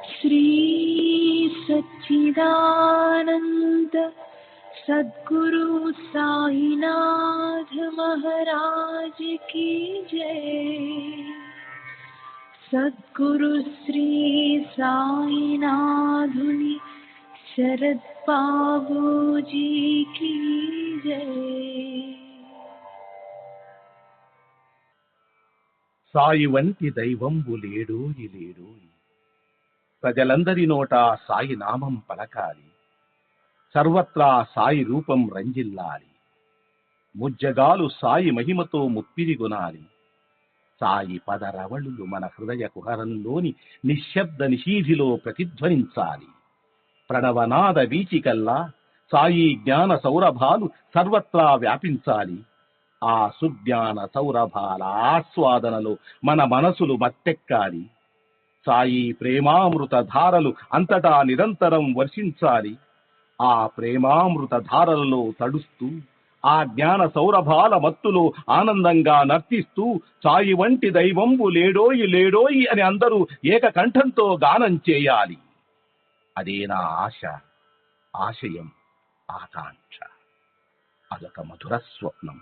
श्री सच्चिदानंद सद्गुरु साईनाथ महाराज की जय। सद्गुरु श्री साईनाथुनि शरद बाबूजी की जय। సాయి వంటి దైవంబు లేడోయి లేడోయి, ప్రజలందరి నోట సాయి నామం పలకాలి, సర్వత్రా సాయి రూపం రంజిల్లాలి, ముజ్జగాలు సాయి మహిమతో ముప్పిరిగొనాలి. సాయి పదరవళులు మన హృదయ కుహరంలోని నిశ్శబ్ద నిశీధిలో ప్రతిధ్వనించాలి. ప్రణవనాద వీచికల్లా సాయి జ్ఞాన సౌరభాలు సర్వత్రా వ్యాపించాలి. ఆ సుజ్ఞాన సౌరభాల ఆస్వాదనలో మన మనసులు మత్తెక్కాలి. సాయి ప్రేమామృత ధారలు అంతటా నిరంతరం వర్షించాలి. ఆ ప్రేమామృత ధారలలో తడుస్తూ, ఆ జ్ఞాన సౌరభాల మత్తులో ఆనందంగా నర్తిస్తూ సాయి వంటి దైవంబు లేడోయి లేడోయి అని అందరూ ఏకకంఠంతో గానం చేయాలి. అదే నా ఆశ, ఆశయం, ఆకాంక్ష. అదొక మధుర స్వప్నం.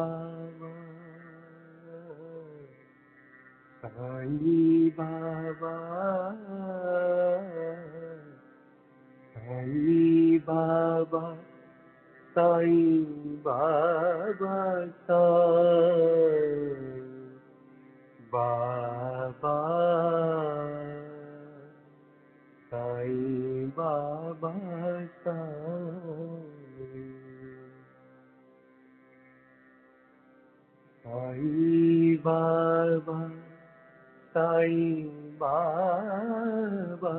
बाबा साई बाबा साई बाबा साई बाबा बाबा साई बाबा साई बाबा साई बाबा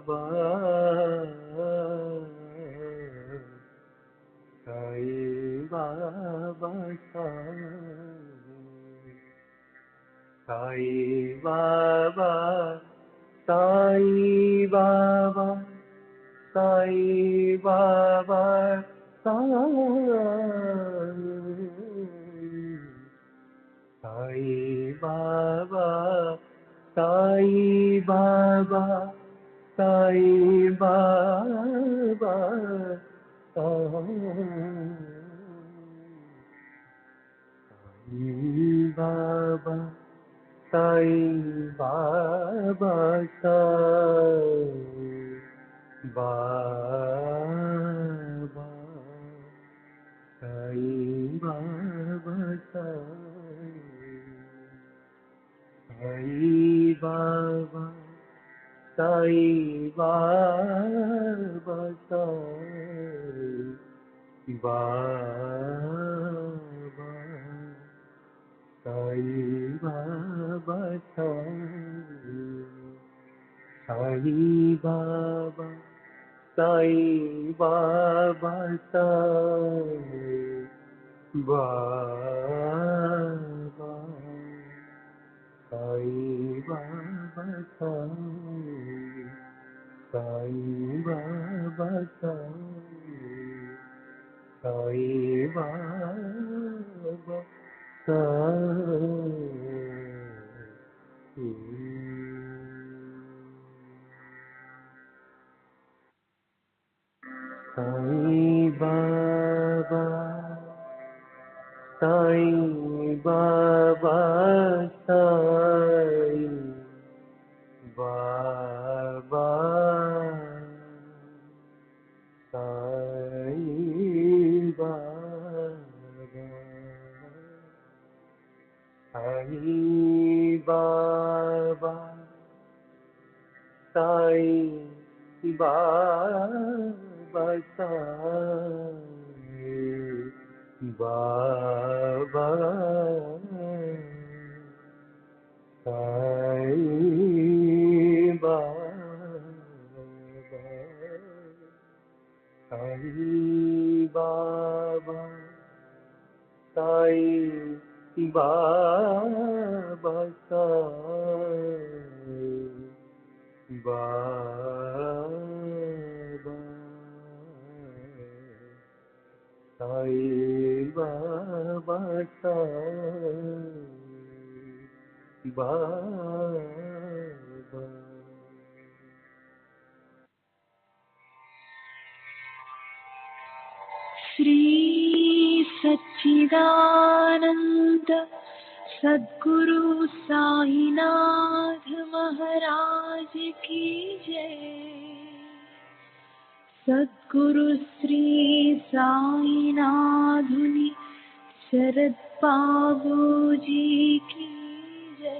बाबा साई बाबा साई बाबा साई बाबा साई बाबा साई बाबा साई बाबा साई बाबा साई बाबा साई बाबा बाबा साई बाबा साई बाबा साई बाबा बाबा साई बाबा साई बाबा साई बाबा बाबा साई बाबा साई बाबा साई बाबा साई बाबा साई बाबा साई बाबा साई बाबा साई बाबा साई बाबा साई बाबा साई बाबा साई बाबा साई बाबा साई बाबा साई बाबा साई बाबा श्री सच्चिदानंद सद्गुरु साईनाथ महाराज की जय। सद्गुरु श्री साईनाथुनि शरद बाबूजी की जय।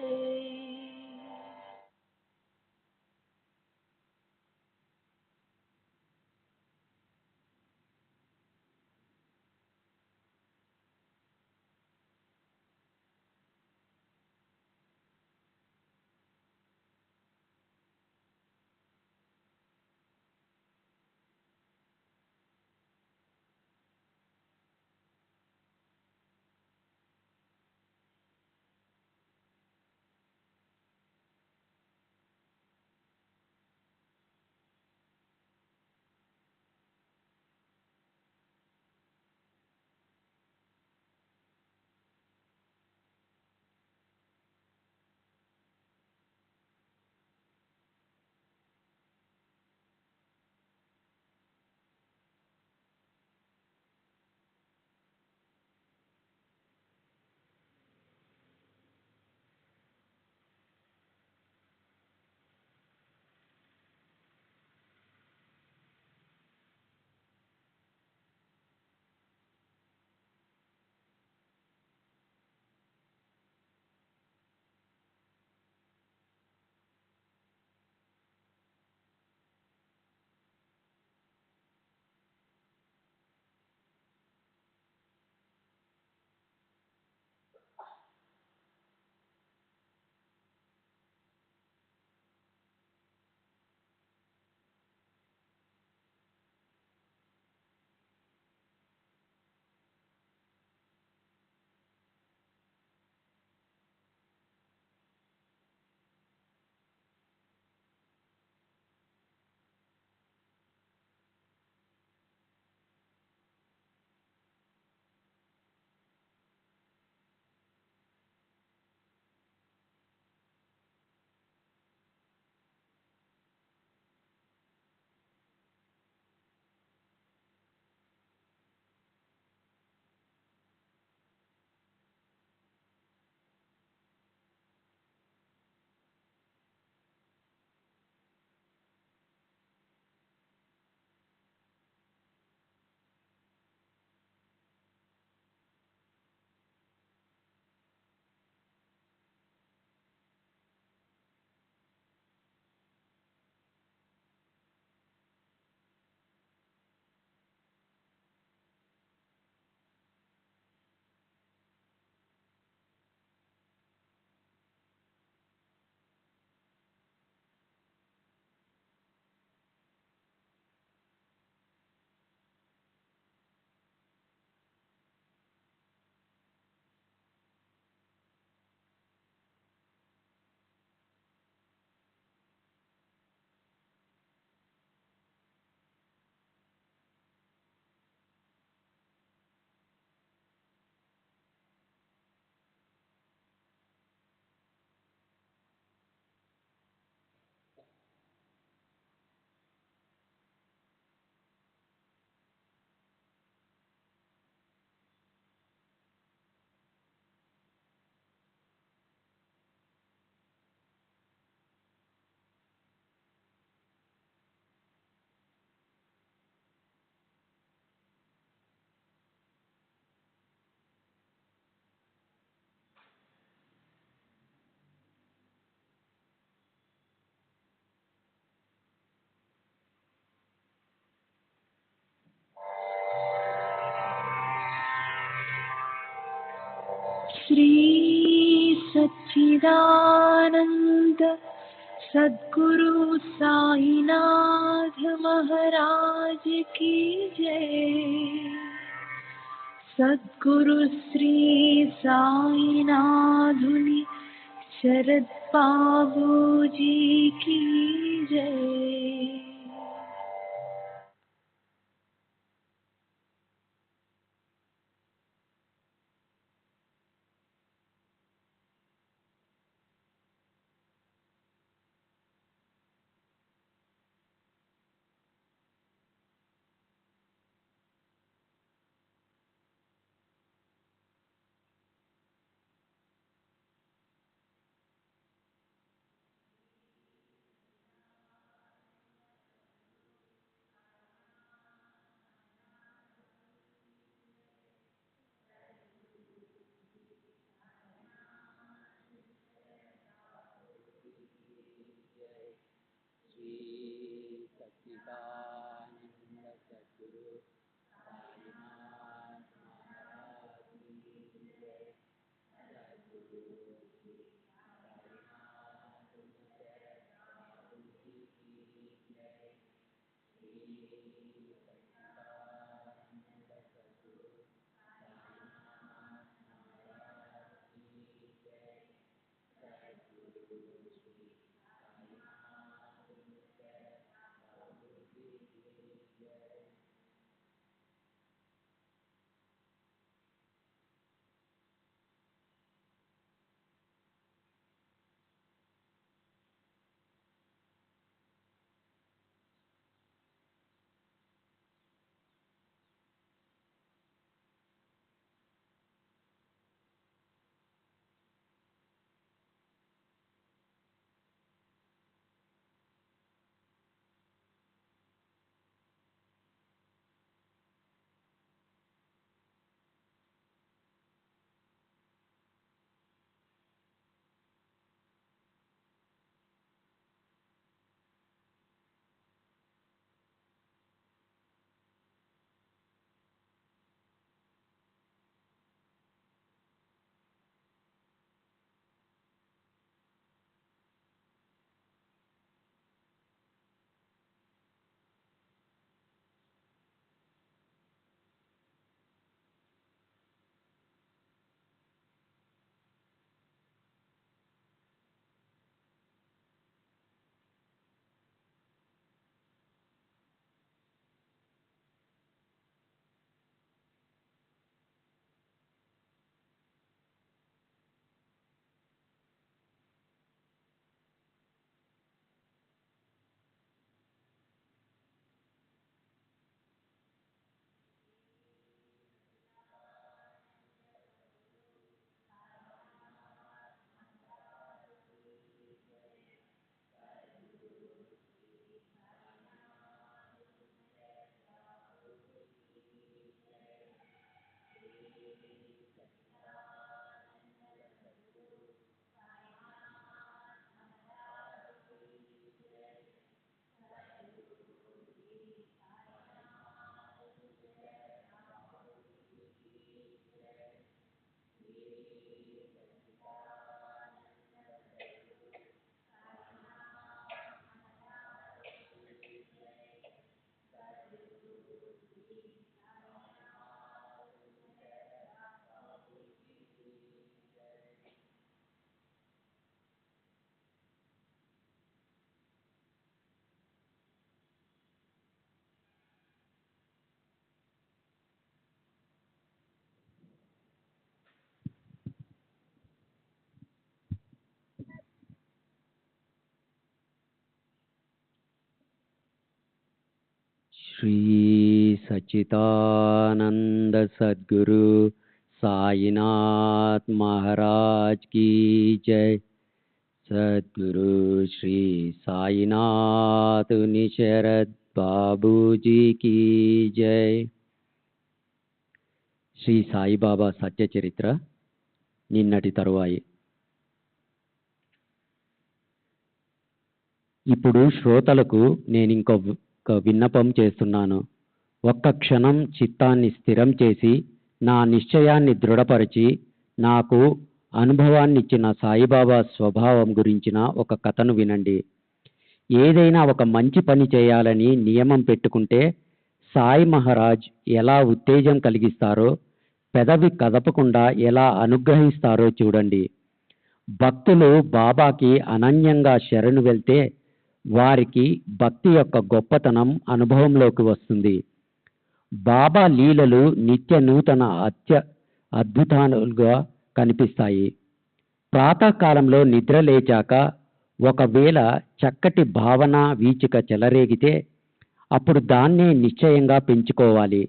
श्री सच्चिदानंद सद्गुरु साईनाथ महाराज की जय। सद्गुरु श्री साईनाथुनि शरद बाबूजी की जय। श्री सच्चिदानंद सद्गुरु साईनाथ महाराज की जय। सद्गुरु श्री साईनाथ शरद बाबूजी की जय। శ్రీ సాయిబాబా సత్య చరిత్ర నిన్నటి తరువాయి. ఇప్పుడు శ్రోతలకు నేను ఇంకొక విన్నపం చేస్తున్నాను. ఒక్క క్షణం చిత్తాన్ని స్థిరం చేసి నా నిశ్చయాన్ని దృఢపరిచి నాకు అనుభవాన్నిచ్చిన సాయిబాబా స్వభావం గురించిన ఒక కథను వినండి. ఏదైనా ఒక మంచి పని చేయాలని నియమం పెట్టుకుంటే సాయి మహారాజ్ ఎలా ఉత్తేజం కలిగిస్తారో, పెదవి కదపకుండా ఎలా అనుగ్రహిస్తారో చూడండి. భక్తులు బాబాకి అనన్యంగా శరణు వెళ్తే వారికి భక్తి యొక్క గొప్పతనం అనుభవంలోకి వస్తుంది. బాబా లీలలు నిత్య నూతన అద్భుతాలుగా కనిపిస్తాయి. ప్రాతకాలంలో నిద్ర లేచాక ఒకవేళ చక్కటి భావన వీచిక చెలరేగితే అప్పుడు దాన్నే నిశ్చయంగా పెంచుకోవాలి.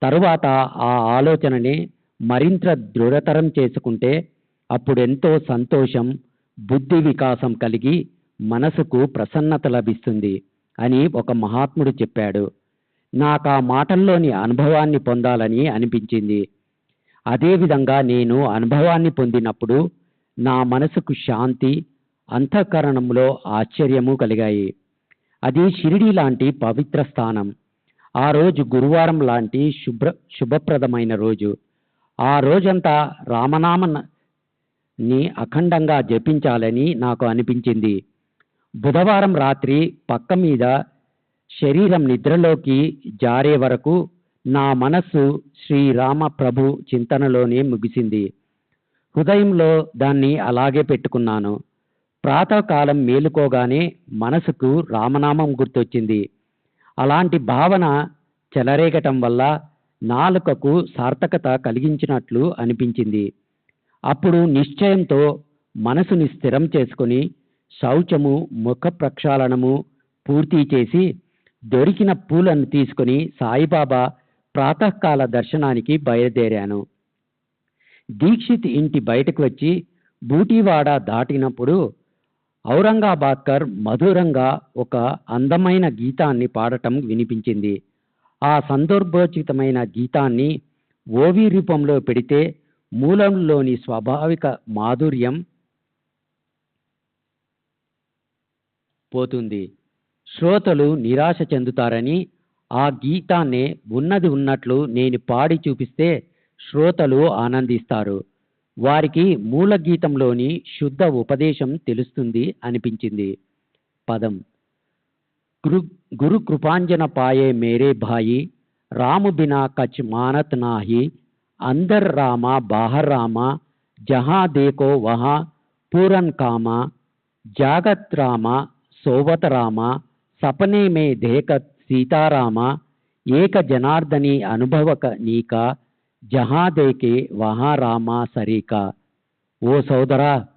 తరువాత ఆ ఆలోచననే మరింత దృఢతరం చేసుకుంటే అప్పుడెంతో సంతోషం, బుద్ధి వికాసం కలిగి మనసుకు ప్రసన్నత లభిస్తుంది అని ఒక మహాత్ముడు చెప్పాడు. నాకు ఆ మాటల్లోని అనుభవాన్ని పొందాలని అనిపించింది. అదేవిధంగా నేను అనుభవాన్ని పొందినప్పుడు నా మనసుకు శాంతి, అంతఃకరణంలో ఆశ్చర్యము కలిగాయి. అది షిరిడి లాంటి పవిత్ర స్థానం. ఆ రోజు గురువారం లాంటి శుభప్రదమైన రోజు. ఆ రోజంతా రామనామాన్ని అఖండంగా జపించాలని నాకు అనిపించింది. బుధవారం రాత్రి పక్క మీద శరీరం నిద్రలోకి జారే వరకు నా మనస్సు శ్రీరామ ప్రభు చింతనలోనే ముగిసింది. హృదయంలో దాన్ని అలాగే పెట్టుకున్నాను. ప్రాతకాలం మేలుకోగానే మనసుకు రామనామం గుర్తొచ్చింది. అలాంటి భావన చెలరేగటం వల్ల నాలుకకు సార్థకత కలిగించినట్లు అనిపించింది. అప్పుడు నిశ్చయంతో మనసుని స్థిరం చేసుకుని శౌచము, ముఖ ప్రక్షాళనము పూర్తి చేసి దొరికిన పూలను తీసుకుని సాయిబాబా ప్రాతకాల దర్శనానికి బయలుదేరాను. దీక్షిత్ ఇంటి బయటకు వచ్చి బూటీవాడ దాటినప్పుడు ఔరంగాబాద్కర్ మధురంగా ఒక అందమైన గీతాన్ని పాడటం వినిపించింది. ఆ సందర్భోచితమైన గీతాన్ని ఓవి రూపంలో పెడితే మూలంలోని స్వాభావిక మాధుర్యం పోతుంది. శ్రోతలు నిరాశ చెందుతారని ఆ గీతాన్నే ఉన్నది ఉన్నట్లు నేను పాడి చూపిస్తే శ్రోతలు ఆనందిస్తారు. వారికి మూల గీతంలోని శుద్ధ ఉపదేశం తెలుస్తుంది అనిపించింది. పదం గురు కృపాంజన పాయే మేరే భాయి, రాము బినా కచ్ మానత్ నాహి, अंदर रामा बाहर रामा, जहाँ देखो वहाँ पूरन कामा, जागत रामा सोवत रामा, सपने में देखत सीतारामा, एक जनार्दनी अनुभवक नीका, जहाँ देखे वहाँ रामा सरीका. ఓ సోదరా,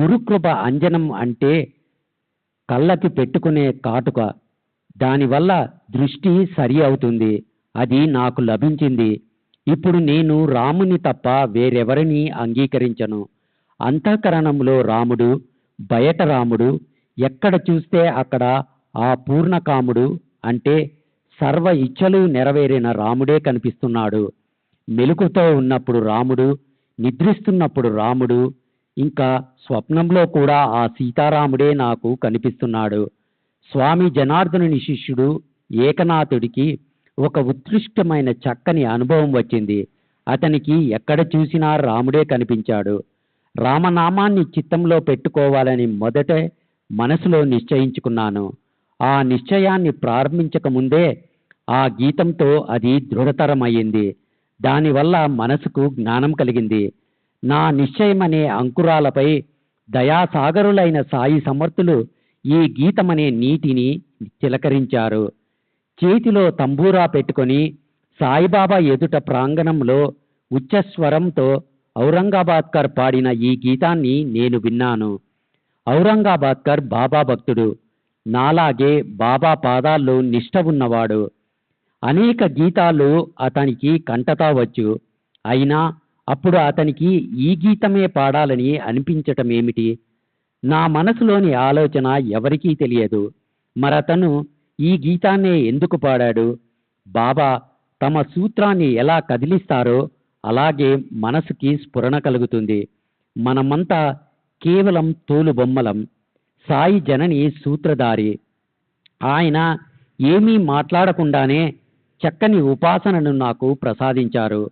గురుకృప అంజనం అంటే కళ్ళకి పెట్టుకునే కాటుక. దానివల్ల దృష్టి సరి అవుతుంది. అది నాకు లభించింది. ఇప్పుడు నేను రాముని తప్ప వేరెవరిని అంగీకరించను. అంతఃకరణంలో రాముడు, బయట రాముడు, ఎక్కడ చూస్తే అక్కడ ఆ పూర్ణకాముడు అంటే సర్వ ఇచ్ఛలు నెరవేరిన రాముడే కనిపిస్తున్నాడు. మెలకుతో ఉన్నప్పుడు రాముడు, నిద్రిస్తున్నప్పుడు రాముడు, ఇంకా స్వప్నంలో కూడా ఆ సీతారాముడే నాకు కనిపిస్తున్నాడు. స్వామి జనార్దనుని శిష్యుడు ఏకనాథుడికి ఒక ఉత్కృష్టమైన చక్కని అనుభవం వచ్చింది. అతనికి ఎక్కడ చూసినా రాముడే కనిపించాడు. రామనామాన్ని చిత్తంలో పెట్టుకోవాలని మొదటే మనసులో నిశ్చయించుకున్నాను. ఆ నిశ్చయాన్ని ప్రారంభించక ముందే ఆ గీతంతో అది దృఢతరమయ్యింది. దానివల్ల మనసుకు జ్ఞానం కలిగింది. నా నిశ్చయమనే అంకురాలపై దయాసాగరులైన సాయి సమర్థులు ఈ గీతమనే నీటిని చిలకరించారు. చేతిలో తంబూరా పెట్టుకొని సాయిబాబా ఎదుట ప్రాంగణంలో ఉచ్చస్వరంతో ఔరంగాబాద్కర్ పాడిన ఈ గీతాన్ని నేను విన్నాను. ఔరంగాబాద్కర్ బాబా భక్తుడు. నాలాగే బాబా పాదాల్లో నిష్ఠ ఉన్నవాడు. అనేక గీతాలు అతనికి కంటతా వచ్చు. అయినా అప్పుడు అతనికి ఈ గీతమే పాడాలని అనిపించటం ఏమిటి? నా మనసులోని ఆలోచన ఎవరికీ తెలియదు. మరతను ఈ గీతాన్నే ఎందుకు పాడాడు? బాబా తమ సూత్రాన్ని ఎలా కదిలిస్తారో అలాగే మనసుకి స్ఫురణ కలుగుతుంది. మనమంతా కేవలం తోలు బొమ్మలం. సాయి జనని సూత్రధారి. ఆయన ఏమీ మాట్లాడకుండానే చక్కని ఉపాసనను నాకు ప్రసాదించారు.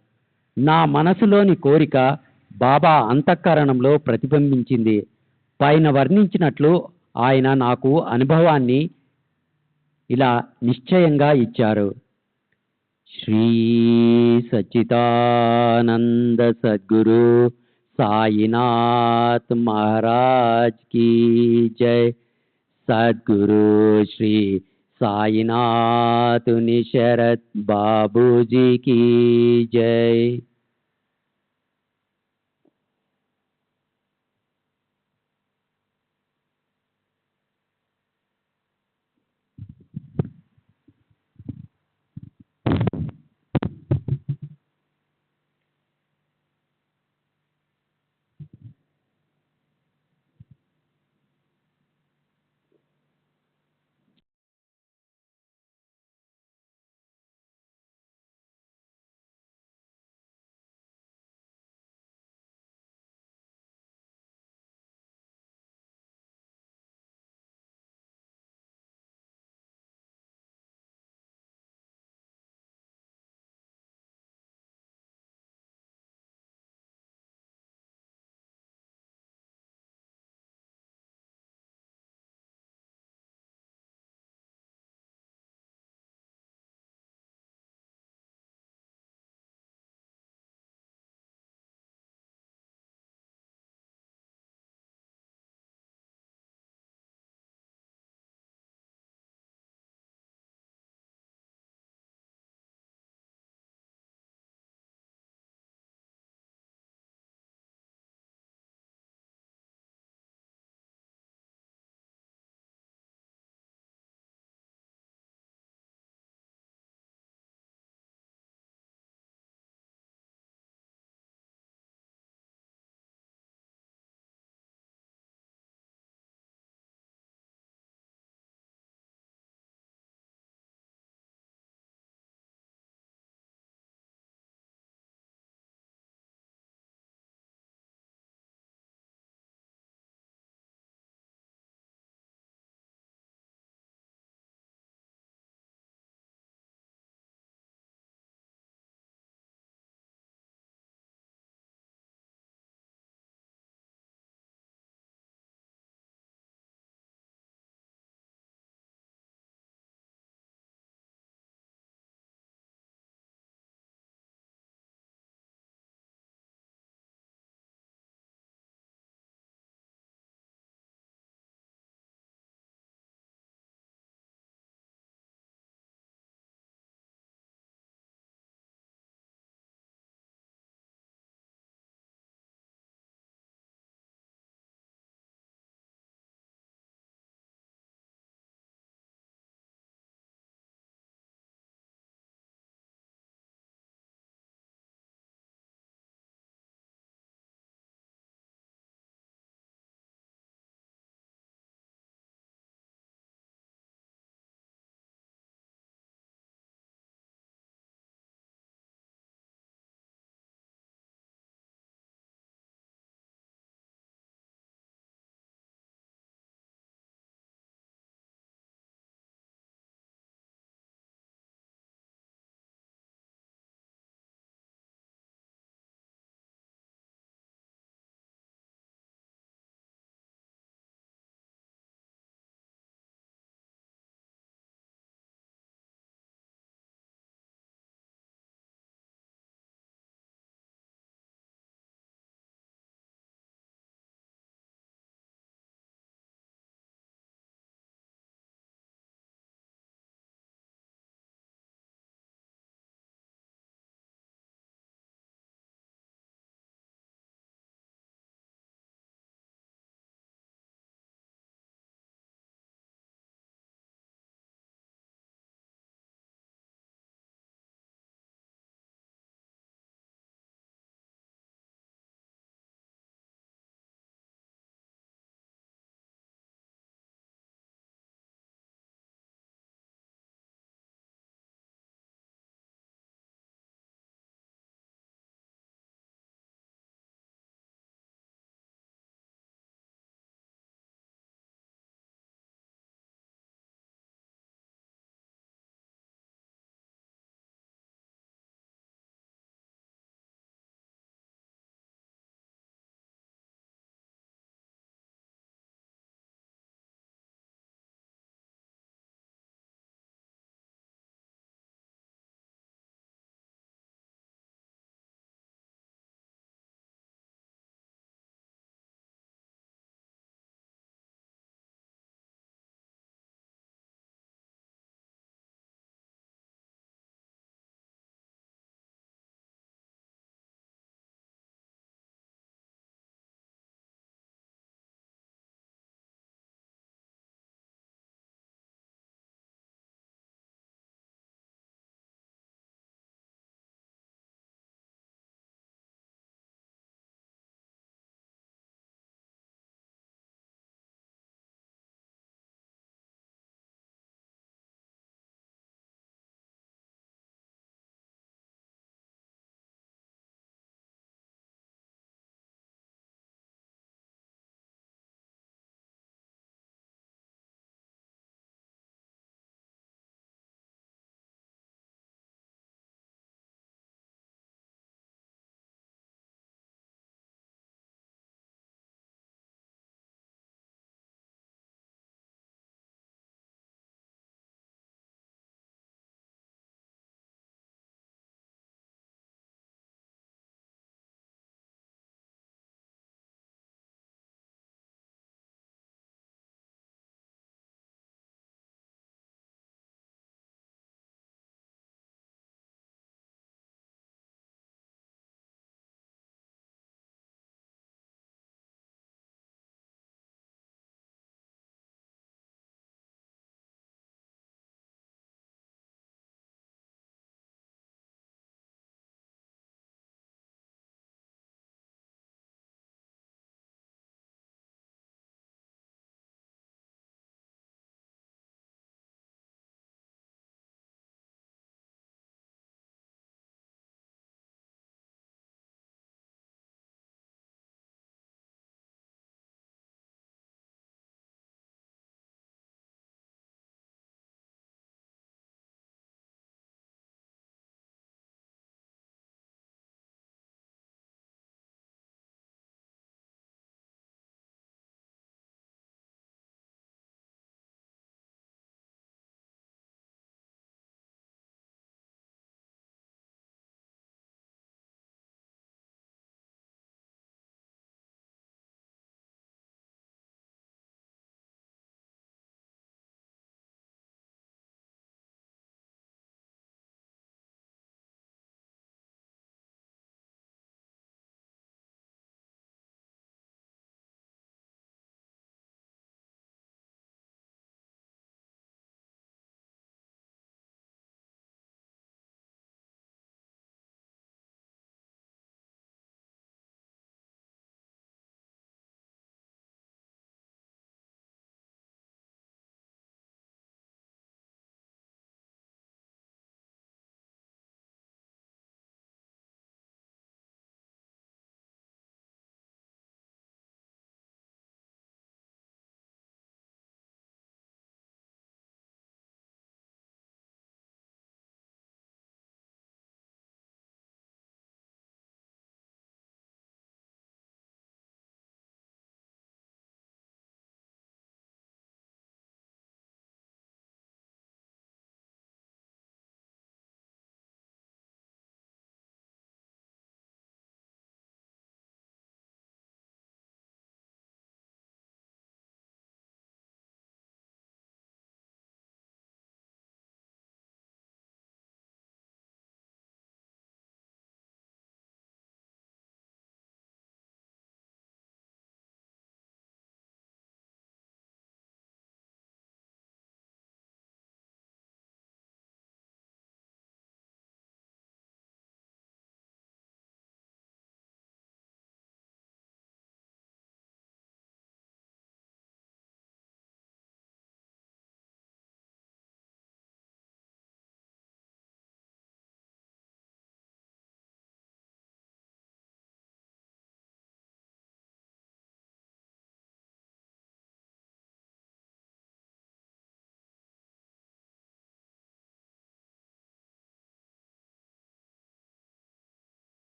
నా మనసులోని కోరిక బాబా అంతఃకరణంలో ప్రతిబింబించింది. పైన వర్ణించినట్లు ఆయన నాకు అనుభవాన్ని ఇలా నిశ్చయంగా ఇచ్చారు. శ్రీ సచ్చిదానంద సద్గురు సాయినాథ్ మహారాజ్ की जय. सद्गुरु श्री साईनाथ निशरत बाबूजी की जय.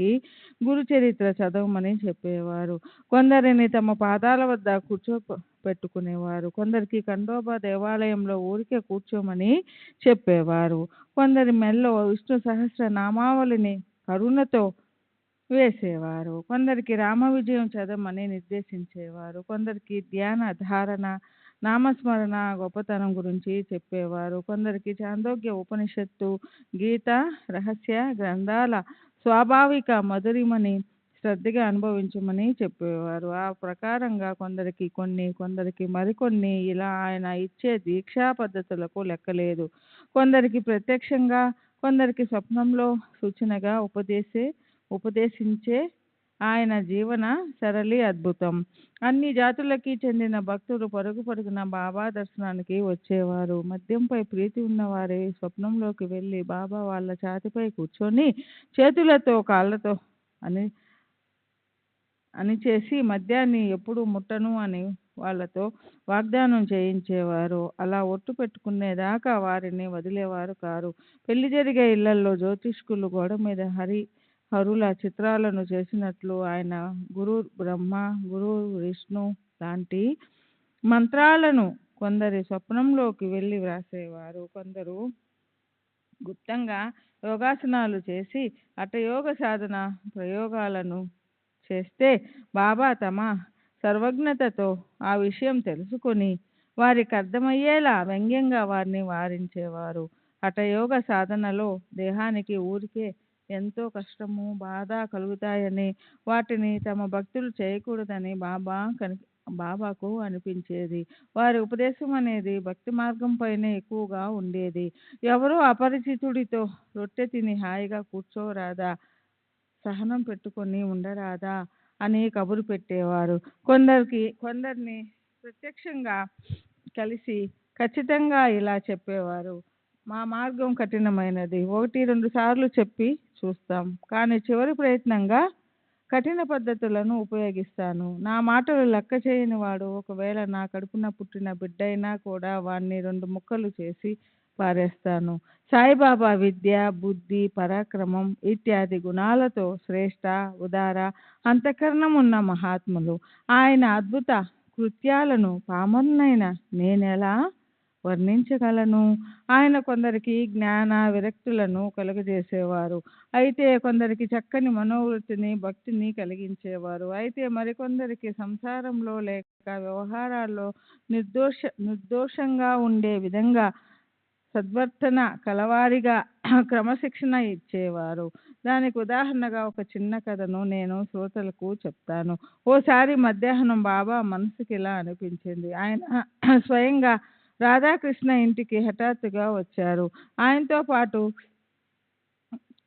కొందరికి గురు చరిత్ర చదవమని చెప్పేవారు, కొందరిని తమ పాదాల వద్ద కూర్చోపెట్టుకునేవారు, కొందరికి ఖండోబా దేవాలయంలో ఊరికే కూర్చోమని చెప్పేవారు, కొందరి మెల్లో విష్ణు సహస్ర నామావళిని కరుణతో వేసేవారు, కొందరికి రామ విజయం చదవమని నిర్దేశించేవారు, కొందరికి ధ్యాన ధారణ నామస్మరణ గొప్పతనం గురించి చెప్పేవారు, కొందరికి చాందోగ్య ఉపనిషత్తు గీత రహస్య గ్రంథాల స్వాభావిక మధురిమని శ్రద్ధగా అనుభవించమని చెప్పేవారు. ఆ ప్రకారంగా కొందరికి మరికొన్ని ఇలా ఆయన ఇచ్చే దీక్షా పద్ధతులకు లెక్కలేదు. కొందరికి ప్రత్యక్షంగా, కొందరికి స్వప్నంలో సూచనగా ఉపదేశించే ఆయన జీవన సరళి అద్భుతం. అన్ని జాతులకి చెందిన భక్తులు పరుగు పరుగున బాబా దర్శనానికి వచ్చేవారు. మద్యంపై ప్రీతి ఉన్నవారే స్వప్నంలోకి వెళ్ళి బాబా వాళ్ళ ఛాతిపై కూర్చొని చేతులతో కాళ్ళతో అని చేసి మద్యాన్ని ఎప్పుడు ముట్టను అని వాళ్ళతో వాగ్దానం చేయించేవారు. అలా ఒట్టు పెట్టుకునేదాకా వారిని వదిలేవారు కారు. పెళ్లి జరిగే ఇళ్లలో జ్యోతిష్కులు గోడ మీద హరుల చిత్రాలను చేసినట్లు ఆయన గురు బ్రహ్మ, గురు విష్ణు లాంటి మంత్రాలను కొందరి స్వప్నంలోకి వెళ్ళి వ్రాసేవారు. కొందరు గుప్తంగా యోగాసనాలు చేసి హఠయోగ సాధన ప్రయోగాలను చేస్తే బాబా తమ సర్వజ్ఞతతో ఆ విషయం తెలుసుకొని వారికి అర్థమయ్యేలా వ్యంగ్యంగా వారిని వారించేవారు. హఠయోగ సాధనలో దేహానికి ఊరికే ఎంతో కష్టము బాధ కలుగుతాయని, వాటిని తమ భక్తులు చేయకూడదని బాబాకు అనిపించేది. వారి ఉపదేశం అనేది భక్తి మార్గంపైనే ఎక్కువగా ఉండేది. ఎవరో అపరిచితుడితో రొట్టె తిని హాయిగా కూర్చోరాదా, సహనం పెట్టుకొని ఉండరాదా అని కబురు పెట్టేవారు. కొందరిని ప్రత్యక్షంగా కలిసి ఖచ్చితంగా ఇలా చెప్పేవారు, మా మార్గం కఠినమైనది, 1-2 సార్లు చెప్పి చూస్తాం, కానీ చివరి ప్రయత్నంగా కఠిన పద్ధతులను ఉపయోగిస్తాను. నా మాటలు లెక్క చేయని వాడు ఒకవేళ నా కడుపున పుట్టిన బిడ్డైనా కూడా వాణ్ణి 2 ముక్కలు చేసి పారేస్తాను. సాయిబాబా విద్య, బుద్ధి, పరాక్రమం ఇత్యాది గుణాలతో శ్రేష్ట, ఉదార అంతఃకరణం ఉన్న మహాత్ములు. ఆయన అద్భుత కృత్యాలను పామరునైన నేనెలా వర్ణించగలను? ఆయన కొందరికి జ్ఞాన విరక్తులను కలుగజేసేవారు, అయితే కొందరికి చక్కని మనోవృత్తిని భక్తిని కలిగించేవారు, అయితే మరికొందరికి సంసారంలో లేక వ్యవహారాల్లో నిర్దోషంగా ఉండే విధంగా సద్వర్తన కలవారిగా క్రమశిక్షణ ఇచ్చేవారు. దానికి ఉదాహరణగా ఒక చిన్న కథను నేను శ్రోతలకు చెప్తాను. ఓసారి మధ్యాహ్నం బాబా మనసుకి ఇలా అనిపించింది. ఆయన స్వయంగా రాధాకృష్ణ ఇంటికి హఠాత్తుగా వచ్చారు. ఆయనతో పాటు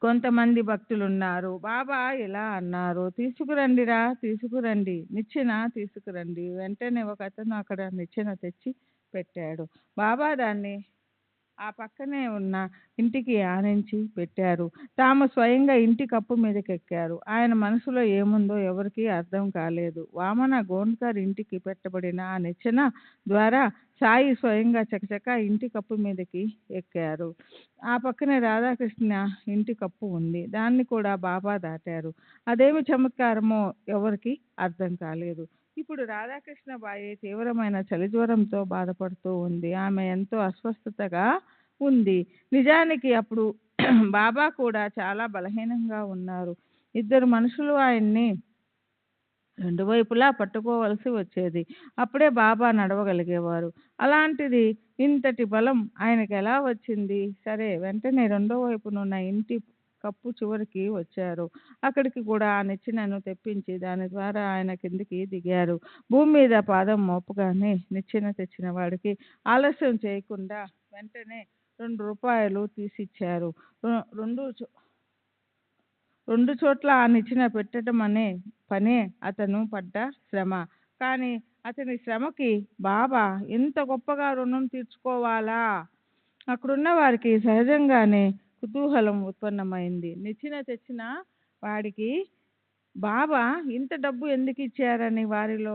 కొంతమంది భక్తులున్నారు. బాబా ఇలా అన్నారు, తీసుకురండిరా, తీసుకురండి, నిచ్చెన తీసుకురండి. వెంటనే ఒక అతను అక్కడ నిచ్చెన తెచ్చి పెట్టాడు. బాబా దాన్ని ఆ పక్కనే ఉన్న ఇంటికి ఆనించి పెట్టారు. తాము స్వయంగా ఇంటి కప్పు మీదకెక్కారు. ఆయన మనసులో ఏముందో ఎవరికీ అర్థం కాలేదు. వామన గోండ్కర్ ఇంటికి పెట్టబడిన ఆ నిచ్చెన ద్వారా సాయి స్వయంగా చకచక ఇంటి కప్పు మీదకి ఎక్కారు. ఆ పక్కనే రాధాకృష్ణ ఇంటి కప్పు ఉంది. దాన్ని కూడా బాబా దాటారు. అదేమి చమత్కారమో ఎవరికి అర్థం కాలేదు. ఇప్పుడు రాధాకృష్ణ బాయి తీవ్రమైన చలిజ్వరంతో బాధపడుతూ ఉంది. ఆమె ఎంతో అస్వస్థతగా ఉంది. నిజానికి అప్పుడు బాబా కూడా చాలా బలహీనంగా ఉన్నారు. 2 మనుషులు ఆయన్ని 2 వైపులా పట్టుకోవలసి వచ్చేది. అప్పుడే బాబా నడవగలిగేవారు. అలాంటిది ఇంతటి బలం ఆయనకి ఎలా వచ్చింది? సరే, వెంటనే 2వ వైపునున్న ఇంటి కప్పు చివరికి వచ్చారు. అక్కడికి కూడా ఆ నిచ్చెనను తెప్పించి దాని ద్వారా ఆయన కిందికి దిగారు. భూమి మీద పాదం మోపగానే నిచ్చెన తెచ్చిన వాడికి ఆలస్యం చేయకుండా వెంటనే 2 రూపాయలు తీసిచ్చారు. 2 చోట్ల ఆ నిచ్చెన పెట్టడం అనే పనే అతను పడ్డ శ్రమ. కానీ అతని శ్రమకి బాబా ఇంత గొప్పగా రుణం తీర్చుకోవాలా? అక్కడున్న వారికి సహజంగానే కుతూహలం ఉత్పన్నమైంది. నిచ్చెన తెచ్చిన వాడికి బాబా ఇంత డబ్బు ఎందుకు ఇచ్చారని వారిలో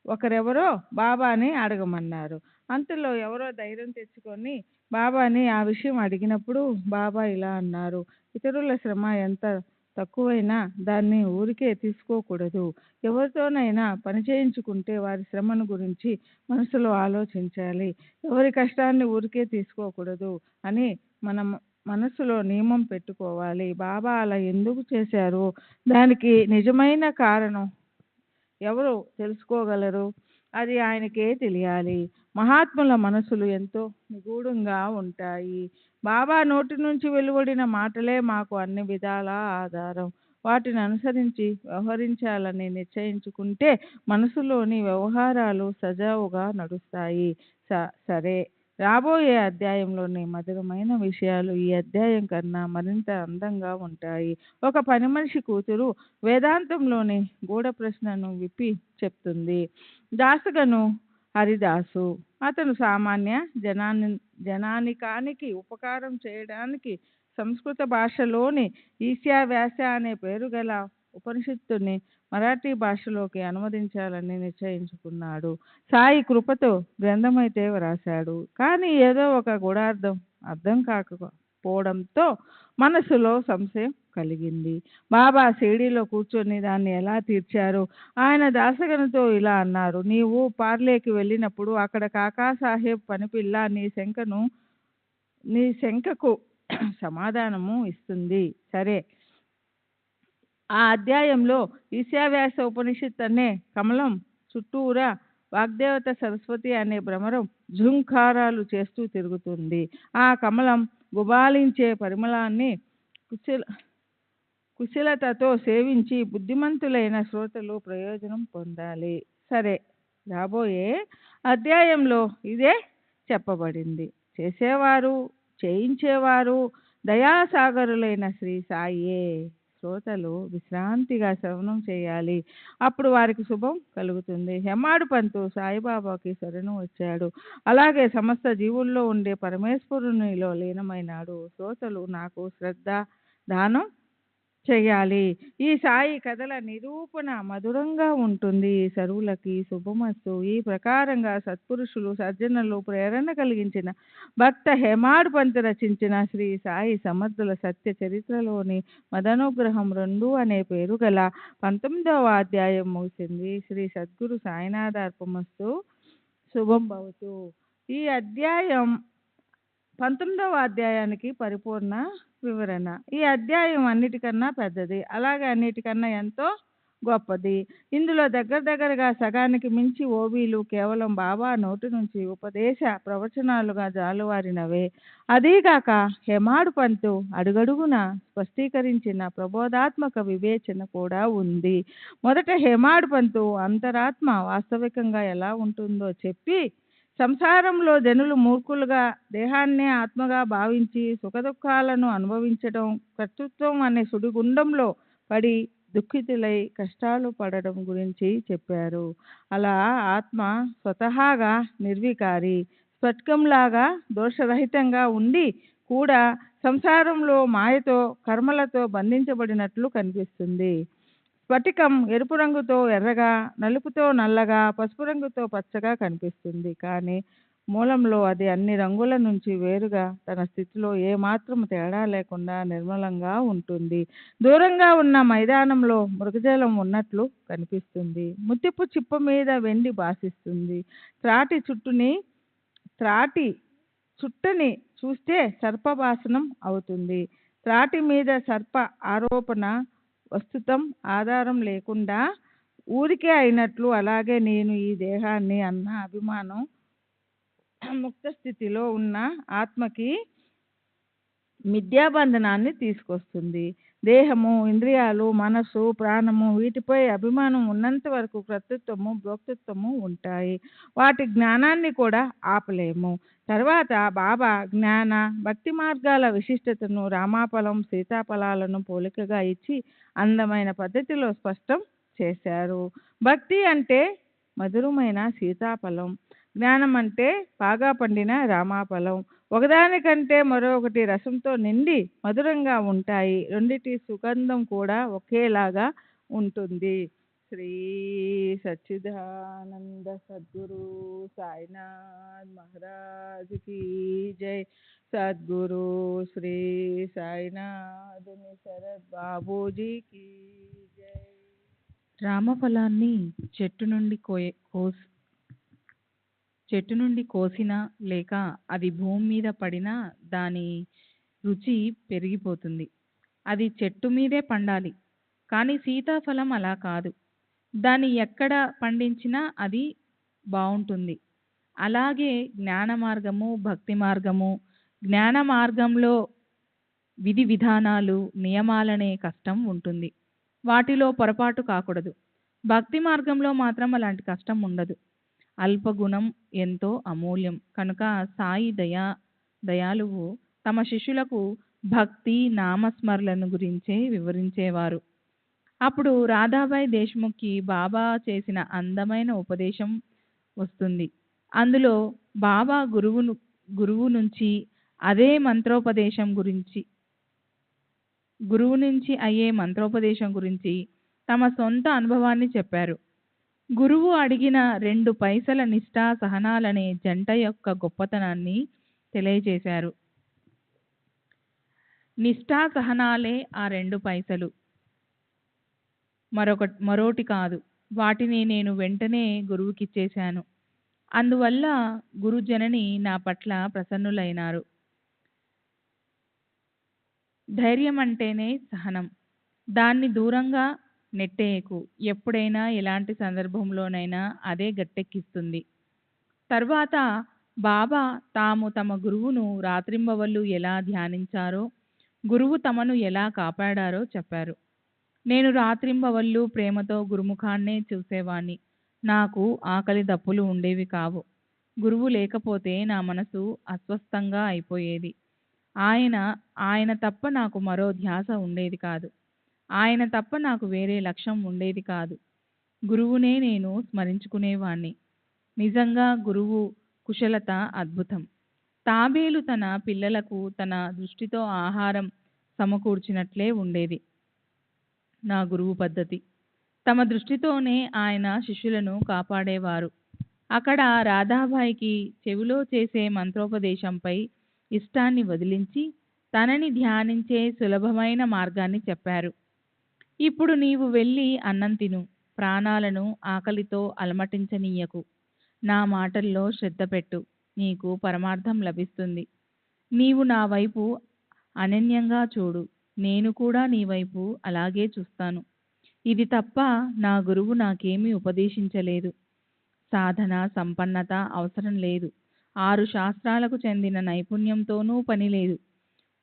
ఒకరెవరో బాబాని అడగమన్నారు. అంతలో ఎవరో ధైర్యం తెచ్చుకొని బాబాని ఆ విషయం అడిగినప్పుడు బాబా ఇలా అన్నారు, ఇతరుల శ్రమ ఎంత తక్కువైనా దాన్ని ఊరికే తీసుకోకూడదు. ఎవరితోనైనా పని చేయించుకుంటే వారి శ్రమను గురించి మనసులో ఆలోచించాలి. ఎవరి కష్టాన్ని ఊరికే తీసుకోకూడదు అని మనం మనసులో నియమం పెట్టుకోవాలి. బాబా అలా ఎందుకు చేశారు, దానికి నిజమైన కారణం ఎవరు తెలుసుకోగలరు? అది ఆయనకే తెలియాలి. మహాత్ముల మనసులు ఎంతో నిగూఢంగా ఉంటాయి. బాబా నోటి నుంచి వెలువడిన మాటలే మాకు అన్ని విధాలా ఆధారం. వాటిని అనుసరించి వ్యవహరించాలని నిశ్చయించుకుంటే మనసులోని వ్యవహారాలు సజావుగా నడుస్తాయి. సరే, రాబోయే అధ్యాయంలోని మధురమైన విషయాలు ఈ అధ్యాయం కన్నా మరింత అందంగా ఉంటాయి. ఒక పని మనిషి కూతురు వేదాంతంలోని గూఢ ప్రశ్నను విప్పి చెప్తుంది. దాసగను హరిదాసు అతను సామాన్య జనానికానికి ఉపకారం చేయడానికి సంస్కృత భాషలోని ఈశావ్యాస అనే పేరు గల ఉపనిషత్తుని మరాఠీ భాషలోకి అనువదించాలని నిశ్చయించుకున్నాడు. సాయి కృపతో గ్రంథమైతే వ్రాశాడు. కానీ ఏదో ఒక గూఢార్థం అర్థం కాకపోవడంతో మనసులో సంశయం కలిగింది. బాబా షిరిడీలో కూర్చొని దాన్ని ఎలా తీర్చారు? ఆయన దాసగనుతో ఇలా అన్నారు, నీవు పార్లేకి వెళ్ళినప్పుడు అక్కడ కాకాసాహెబ్ పనిపిల్ల నీ శంకకు సమాధానము ఇస్తుంది. సరే, ఆ అధ్యాయంలో ఈశావ్యాస ఉపనిషత్ అనే కమలం చుట్టూరా వాగ్దేవత సరస్వతి అనే భ్రమరం ఝుంకారాలు చేస్తూ తిరుగుతుంది. ఆ కమలం గుబాలించే పరిమళాన్ని కుశలతతో సేవించి బుద్ధిమంతులైన శ్రోతలు ప్రయోజనం పొందాలి. సరే, రాబోయే అధ్యాయంలో ఇదే చెప్పబడింది. చేసేవారు చేయించేవారు దయాసాగరులైన శ్రీ సాయియే. శ్రోతలు విశ్రాంతిగా శ్రవణం చేయాలి. అప్పుడు వారికి శుభం కలుగుతుంది. హెమాడు పంతు సాయిబాబాకి శరణు వచ్చాడు. అలాగే సమస్త జీవుల్లో ఉండే పరమేశ్వరునిలో లీనమైనాడు. శ్రోతలు నాకు శ్రద్ధ దానం చేయాలి. ఈ సాయి కథల నిరూపణ మధురంగా ఉంటుంది. సర్వులకి శుభమస్తు. ఈ ప్రకారంగా సత్పురుషులు సజ్జనులు ప్రేరణ కలిగించిన భక్త హేమాడ్ పంత్ రచించిన శ్రీ సాయి సమర్థుల సత్య చరిత్రలోని మదనుగ్రహం 2 అనే పేరు గల 19వ అధ్యాయం ముగిసింది. శ్రీ సద్గురు సాయినాథార్పమస్తు. శుభం భవతు. ఈ అధ్యాయం 19వ అధ్యాయానికి పరిపూర్ణ వివరణ. ఈ అధ్యాయం అన్నిటికన్నా పెద్దది, అలాగే అన్నిటికన్నా ఎంతో గొప్పది. ఇందులో దగ్గరగా సగానికి మించి ఓబీలు కేవలం బాబా నోటి నుంచి ఉపదేశ ప్రవచనాలుగా జాలువారినవే. అదీగాక హెమాడు పంతు అడుగడుగున స్పష్టీకరించిన ప్రబోధాత్మక వివేచన కూడా ఉంది. మొదట హెమాడు పంతు అంతరాత్మ వాస్తవికంగా ఎలా ఉంటుందో చెప్పి, సంసారంలో జనులు మూర్ఖులుగా దేహాన్నే ఆత్మగా భావించి సుఖదుఖాలను అనుభవించడం, కర్తృత్వం అనే సుడిగుండంలో పడి దుఃఖితులై కష్టాలు పడడం గురించి చెప్పారు. అలా ఆత్మ స్వతహాగా నిర్వికారి, స్ఫటికంలాగా దోషరహితంగా ఉండి కూడా సంసారంలో మాయతో కర్మలతో బంధించబడినట్లు కనిపిస్తుంది. స్ఫటికం ఎరుపు రంగుతో ఎర్రగా, నలుపుతో నల్లగా, పసుపు రంగుతో పచ్చగా కనిపిస్తుంది. కానీ మూలంలో అది అన్ని రంగుల నుంచి వేరుగా తన స్థితిలో ఏమాత్రం తేడా లేకుండా నిర్మలంగా ఉంటుంది. దూరంగా ఉన్న మైదానంలో మృగజలం ఉన్నట్లు కనిపిస్తుంది. ముత్యపు చిప్ప మీద వెండి భాసిస్తుంది. త్రాటి చుట్టని చూస్తే సర్పభాసనం అవుతుంది. త్రాటి మీద సర్ప ఆరోపణ వస్తుతం ఆధారం లేకుండా ఊరికే అయినట్లు, అలాగే నేను ఈ దేహాన్ని అన్న అభిమానం ముక్త స్థితిలో ఉన్న ఆత్మకి మిథ్యాబంధనాన్ని తీసుకొస్తుంది. దేహము, ఇంద్రియాలు, మనస్సు, ప్రాణము వీటిపై అభిమానం ఉన్నంత వరకు కర్తృత్వము, భోక్తృత్వము ఉంటాయి. వాటి జ్ఞానాన్ని కూడా ఆపలేము. తర్వాత బాబా జ్ఞాన భక్తి మార్గాల విశిష్టతను రామాఫలం, సీతాఫలాలను పోలికగా ఇచ్చి అందమైన పద్ధతిలో స్పష్టం చేశారు. భక్తి అంటే మధురమైన సీతాఫలం, జ్ఞానం అంటే బాగా పండిన రామాఫలం. ఒకదానికంటే మరొకటి రసంతో నిండి మధురంగా ఉంటాయి. రెండిటి సుగంధం కూడా ఒకేలాగా ఉంటుంది. శ్రీ సచ్చిదానంద సద్గురు సాయినాథ్ మహారాజ్ की जय। సద్గురు శ్రీ సాయినాథ్ శరత్ బాబూజీ की जय। రామఫలాన్ని చెట్టు నుండి కోసినా లేక అది భూమి మీద పడినా దాని రుచి పెరిగిపోతుంది. అది చెట్టు మీదే పండాలి. కానీ సీతాఫలం అలా కాదు. దాన్ని ఎక్కడ పండించినా అది బావుంటుంది. అలాగే జ్ఞాన మార్గము, భక్తి మార్గము. జ్ఞాన మార్గంలో విధి విధానాలు, నియమాలనే కష్టం ఉంటుంది. వాటిలో పొరపాటు కాకూడదు. భక్తి మార్గంలో మాత్రం అలాంటి కష్టం ఉండదు. అల్పగుణం ఎంతో అమూల్యం కనుక సాయి దయాళువు తమ శిష్యులకు భక్తి నామస్మరణలను గురించే వివరించేవారు. అప్పుడు రాధాబాయి దేశ్ముఖ్కి బాబా చేసిన అందమైన ఉపదేశం వస్తుంది. అందులో బాబా గురువు నుంచి అయ్యే మంత్రోపదేశం గురించి తమ సొంత అనుభవాన్ని చెప్పారు. గురువు అడిగిన 2 పైసల నిష్ఠా సహనాలనే జంట యొక్క గొప్పతనాన్ని తెలియజేశారు. నిష్ఠా సహనాలే ఆ 2 పైసలు, మరోటి కాదు. వాటిని నేను వెంటనే గురువుకిచ్చేశాను. అందువల్ల గురుజనని నా పట్ల ప్రసన్నులైనారు. ధైర్యం అంటేనే సహనం. దాన్ని దూరంగా నెట్టేయకు. ఎప్పుడైనా ఎలాంటి సందర్భంలోనైనా అదే గట్టెక్కిస్తుంది. తర్వాత బాబా తమ గురువును రాత్రింబవళ్ళు ఎలా ధ్యానించారో, గురువు తమను ఎలా కాపాడారో చెప్పారు. నేను రాత్రింబవళ్ళు ప్రేమతో గురుముఖాన్నే చూసేవాణ్ణి. నాకు ఆకలి దప్పులు ఉండేవి కావు. గురువు లేకపోతే నా మనసు అస్వస్థంగా అయిపోయేది. ఆయన తప్ప నాకు మరో ధ్యాస ఉండేది కాదు. ఆయన తప్ప నాకు వేరే లక్ష్యం ఉండేది కాదు. గురువునే నేను స్మరించుకునేవాణ్ణి. నిజంగా గురువు కుశలత అద్భుతం. తాబేలు తన పిల్లలకు తన దృష్టితో ఆహారం సమకూర్చినట్లే ఉండేది నా గురువు పద్ధతి. తమ దృష్టితోనే ఆయన శిష్యులను కాపాడేవారు. అక్కడ రాధాబాయికి చెవిలో చేసే మంత్రోపదేశంపై ఇష్టాన్ని వదిలించి తనని ధ్యానించే సులభమైన మార్గాన్ని చెప్పారు. ఇప్పుడు నీవు వెళ్ళి అన్నం తిను. ప్రాణాలను ఆకలితో అలమటించనీయకు. నా మాటల్లో శ్రద్ధ పెట్టు. నీకు పరమార్థం లభిస్తుంది. నీవు నా వైపు అనన్యంగా చూడు. నేను కూడా నీ వైపు అలాగే చూస్తాను. ఇది తప్ప నా గురువు నాకేమీ ఉపదేశించలేదు. సాధన సంపన్నత అవసరం లేదు. 6 శాస్త్రాలకు చెందిన నైపుణ్యంతోనూ పని లేదు.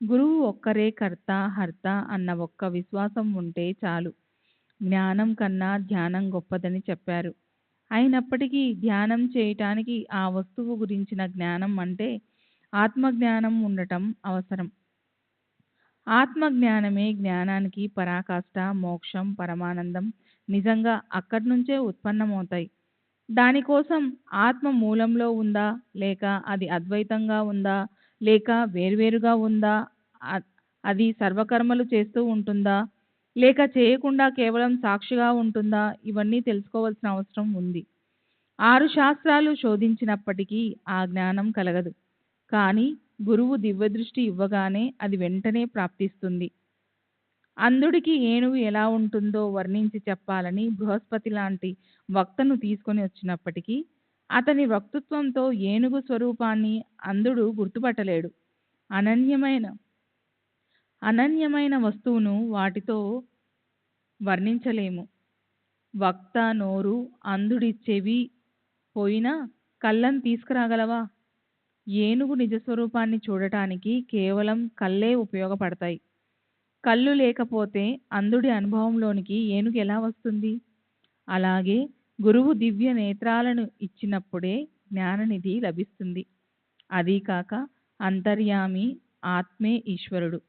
గురువు ఒక్కరే కర్త హర్త అన్న ఒక్క విశ్వాసం ఉంటే చాలు. జ్ఞానం కన్నా ధ్యానం గొప్పదని చెప్పారు. అయినప్పటికీ ధ్యానం చేయటానికి ఆ వస్తువు గురించిన జ్ఞానం అంటే ఆత్మజ్ఞానం ఉండటం అవసరం. ఆత్మజ్ఞానమే జ్ఞానానికి పరాకాష్ట. మోక్షం, పరమానందం నిజంగా అక్కడి నుంచే ఉత్పన్నమవుతాయి. దానికోసం ఆత్మ మూలంలో ఉందా, లేక అది అద్వైతంగా ఉందా, లేక వేర్వేరుగా ఉందా, అది సర్వకర్మలు చేస్తూ ఉంటుందా, లేక చేయకుండా కేవలం సాక్షిగా ఉంటుందా, ఇవన్నీ తెలుసుకోవాల్సిన అవసరం ఉంది. 6 శాస్త్రాలు శోధించినప్పటికీ ఆ జ్ఞానం కలగదు. కానీ గురువు దివ్యదృష్టి ఇవ్వగానే అది వెంటనే ప్రాప్తిస్తుంది. అంధుడికి ఏనుగు ఎలా ఉంటుందో వర్ణించి చెప్పాలని బృహస్పతి లాంటి వక్తను తీసుకొని వచ్చినప్పటికీ అతని వక్తృత్వంతో ఏనుగు స్వరూపాన్ని అంధుడు గుర్తుపట్టలేడు. అనన్యమైన వస్తువును వాటితో వర్ణించలేము. వక్త నోరు, అంధుడి చెవి పోయినా కళ్ళను తీసుకురాగలవా? ఏనుగు నిజస్వరూపాన్ని చూడటానికి కేవలం కళ్ళే ఉపయోగపడతాయి. కళ్ళు లేకపోతే అంధుడి అనుభవంలోనికి ఏనుగు ఎలా వస్తుంది? అలాగే గురువు దివ్య నేత్రాలను ఇచ్చినప్పుడే జ్ఞాననిధి లభిస్తుంది. అదీ కాక అంతర్యామి ఆత్మే ఈశ్వరుడు.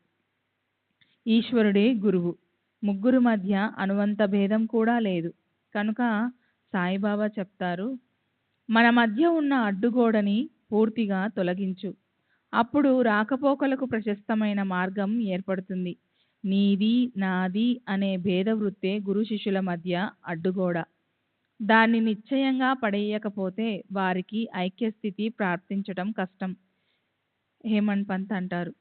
ఈశ్వరుడే గురువు. ముగ్గురు మధ్య అనువంత భేదం కూడా లేదు. కనుక సాయిబాబా చెప్తారు, మన మధ్య ఉన్న అడ్డుగోడని పూర్తిగా తొలగించు. అప్పుడు రాకపోకలకు ప్రశస్తమైన మార్గం ఏర్పడుతుంది. నీది నాది అనే భేద వృత్తే గురు శిష్యుల మధ్య అడ్డుగోడ. దాన్ని నిశ్చయంగా పడేయకపోతే వారికి ఐక్యస్థితి ప్రాప్తించటం కష్టం. హేమంత్ పంత్ అంటారు,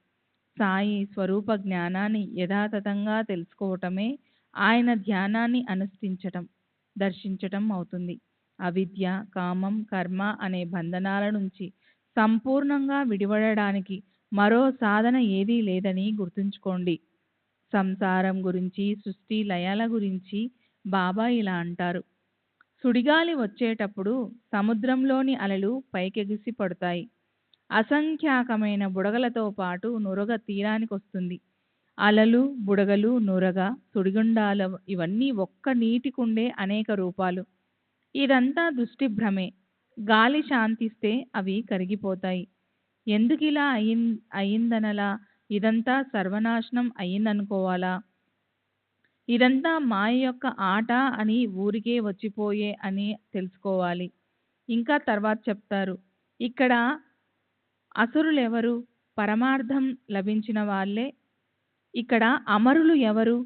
సాయి స్వరూప జ్ఞానాన్ని యథాతథంగా తెలుసుకోవటమే ఆయన ధ్యానాన్ని అనుష్ఠించటం, దర్శించటం అవుతుంది. అవిద్య, కామం, కర్మ అనే బంధనాల నుంచి సంపూర్ణంగా విడిపడడానికి మరో సాధన ఏదీ లేదని గుర్తుంచుకోండి. సంసారం గురించి, సృష్టి లయాల గురించి బాబా ఇలా అంటారు, సుడిగాలి వచ్చేటప్పుడు సముద్రంలోని అలలు పైకెగిసి పడతాయి. అసంఖ్యాకమైన బుడగలతో పాటు నురగ తీరానికొస్తుంది. అలలు, బుడగలు, నురగ, సుడిగుండాలు ఇవన్నీ ఒక్క నీటికుండే అనేక రూపాలు. ఇదంతా దృష్టి భ్రమే. గాలి శాంతిస్తే అవి కరిగిపోతాయి. ఎందుకిలా అయిందనలా? ఇదంతా సర్వనాశనం అయిందనుకోవాలా? ఇదంతా మాయ యొక్క ఆట అని ఊరికే వచ్చిపోయే అని తెలుసుకోవాలి. ఇంకా తర్వాత చెప్తారు, ఇక్కడ అసురులెవరు? పరమార్థం లభించిన వాళ్ళే. ఇక్కడ అమరులు ఎవరు?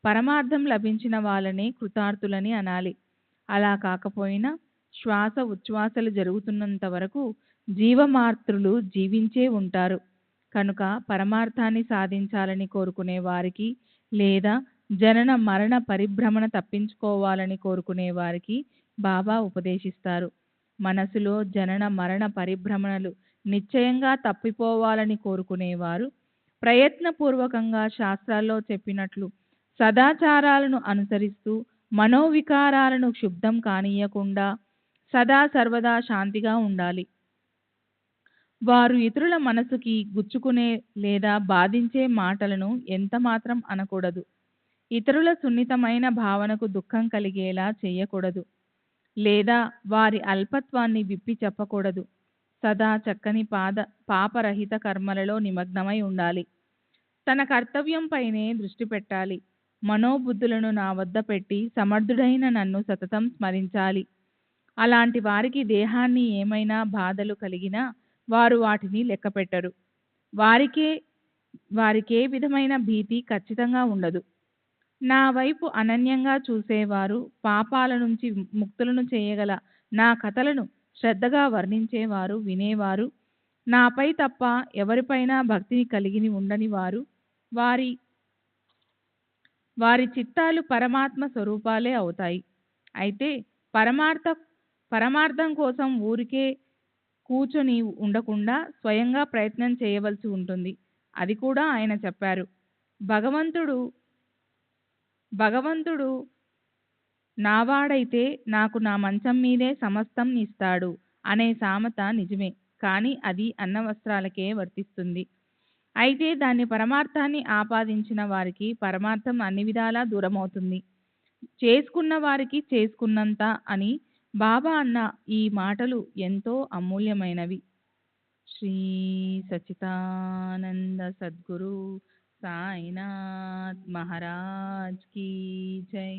పరమార్థం లభించిన వాళ్ళనే కృతార్థులని అనాలి. అలా కాకపోయినా శ్వాస ఉచ్ఛ్వాసలు జరుగుతున్నంత వరకు జీవమాత్రులు జీవించే ఉంటారు. కనుక పరమార్థాన్ని సాధించాలని కోరుకునే వారికి లేదా జనన మరణ పరిభ్రమణ తప్పించుకోవాలని కోరుకునే వారికి బాబా ఉపదేశిస్తారు. మనసులో జనన మరణ పరిభ్రమణలు నిశ్చయంగా తప్పిపోవాలని కోరుకునేవారు ప్రయత్నపూర్వకంగా శాస్త్రాల్లో చెప్పినట్లు సదాచారాలను అనుసరిస్తూ మనోవికారాలను క్షుబ్ధం కానీయకుండా సదా సర్వదా శాంతిగా ఉండాలి. వారు ఇతరుల మనసుకి గుచ్చుకునే లేదా బాధించే మాటలను ఎంతమాత్రం అనకూడదు. ఇతరుల సున్నితమైన భావనకు దుఃఖం కలిగేలా చేయకూడదు లేదా వారి అల్పత్వాన్ని విప్పి చెప్పకూడదు. సదా చక్కని పాపరహిత కర్మలలో నిమగ్నమై ఉండాలి. తన కర్తవ్యంపైనే దృష్టి పెట్టాలి. మనోబుద్ధులను నా వద్ద పెట్టి సమర్థుడైన నన్ను సతతం స్మరించాలి. అలాంటి వారికి దేహాన్ని ఏమైనా బాధలు కలిగినా వారు వాటిని లెక్కపెట్టరు. వారికే విధమైన భీతి ఖచ్చితంగా ఉండదు. నా వైపు అనన్యంగా చూసేవారు, పాపాల నుంచి ముక్తులను చేయగల నా కథలను శ్రద్ధగా వర్ణించేవారు, వినేవారు, నాపై తప్ప ఎవరిపైనా భక్తిని కలిగి ఉండని వారు, వారి చిత్తాలు పరమాత్మ స్వరూపాలే అవుతాయి. అయితే పరమార్థం కోసం ఊరికే కూర్చొని ఉండకుండా స్వయంగా ప్రయత్నం చేయవలసి ఉంటుంది. అది కూడా ఆయన చెప్పారు. భగవంతుడు నావాడైతే నాకు నా మంచం మీదే సమస్తం ఇస్తాడు అనే సామెత నిజమే, కానీ అది అన్నవస్త్రాలకే వర్తిస్తుంది. అయితే దాన్ని పరమార్థాన్ని ఆపాదించిన వారికి పరమార్థం అన్ని విధాలా దూరమవుతుంది. చేసుకున్న వారికి చేసుకున్నంత అని బాబా అన్న ఈ మాటలు ఎంతో అమూల్యమైనవి. శ్రీ సచ్చిదానంద సద్గురు సాయినాథ్ మహారాజ్ కీ జై.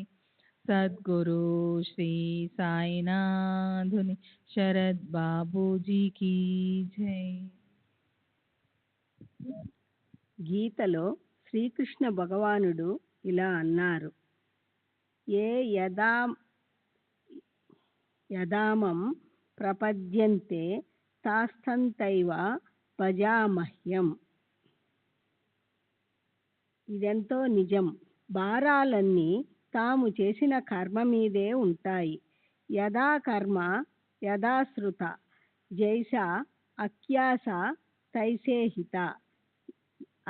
సద్గురు శ్రీ సాయినాథుని శరద్ బాబూజీ కీ జై. గీతలో శ్రీకృష్ణ భగవానుడు ఇలా అన్నారు, ఏ యదామం ప్రపద్యంతే తాస్థంతైవ భజామహ్యం. ఇదెంతో నిజం. భారాలన్నీ తాము చేసిన కర్మ మీదే ఉంటాయి. యదా కర్మ యదా శ్రుత జైసా అఖ్యాస తైసేహిత.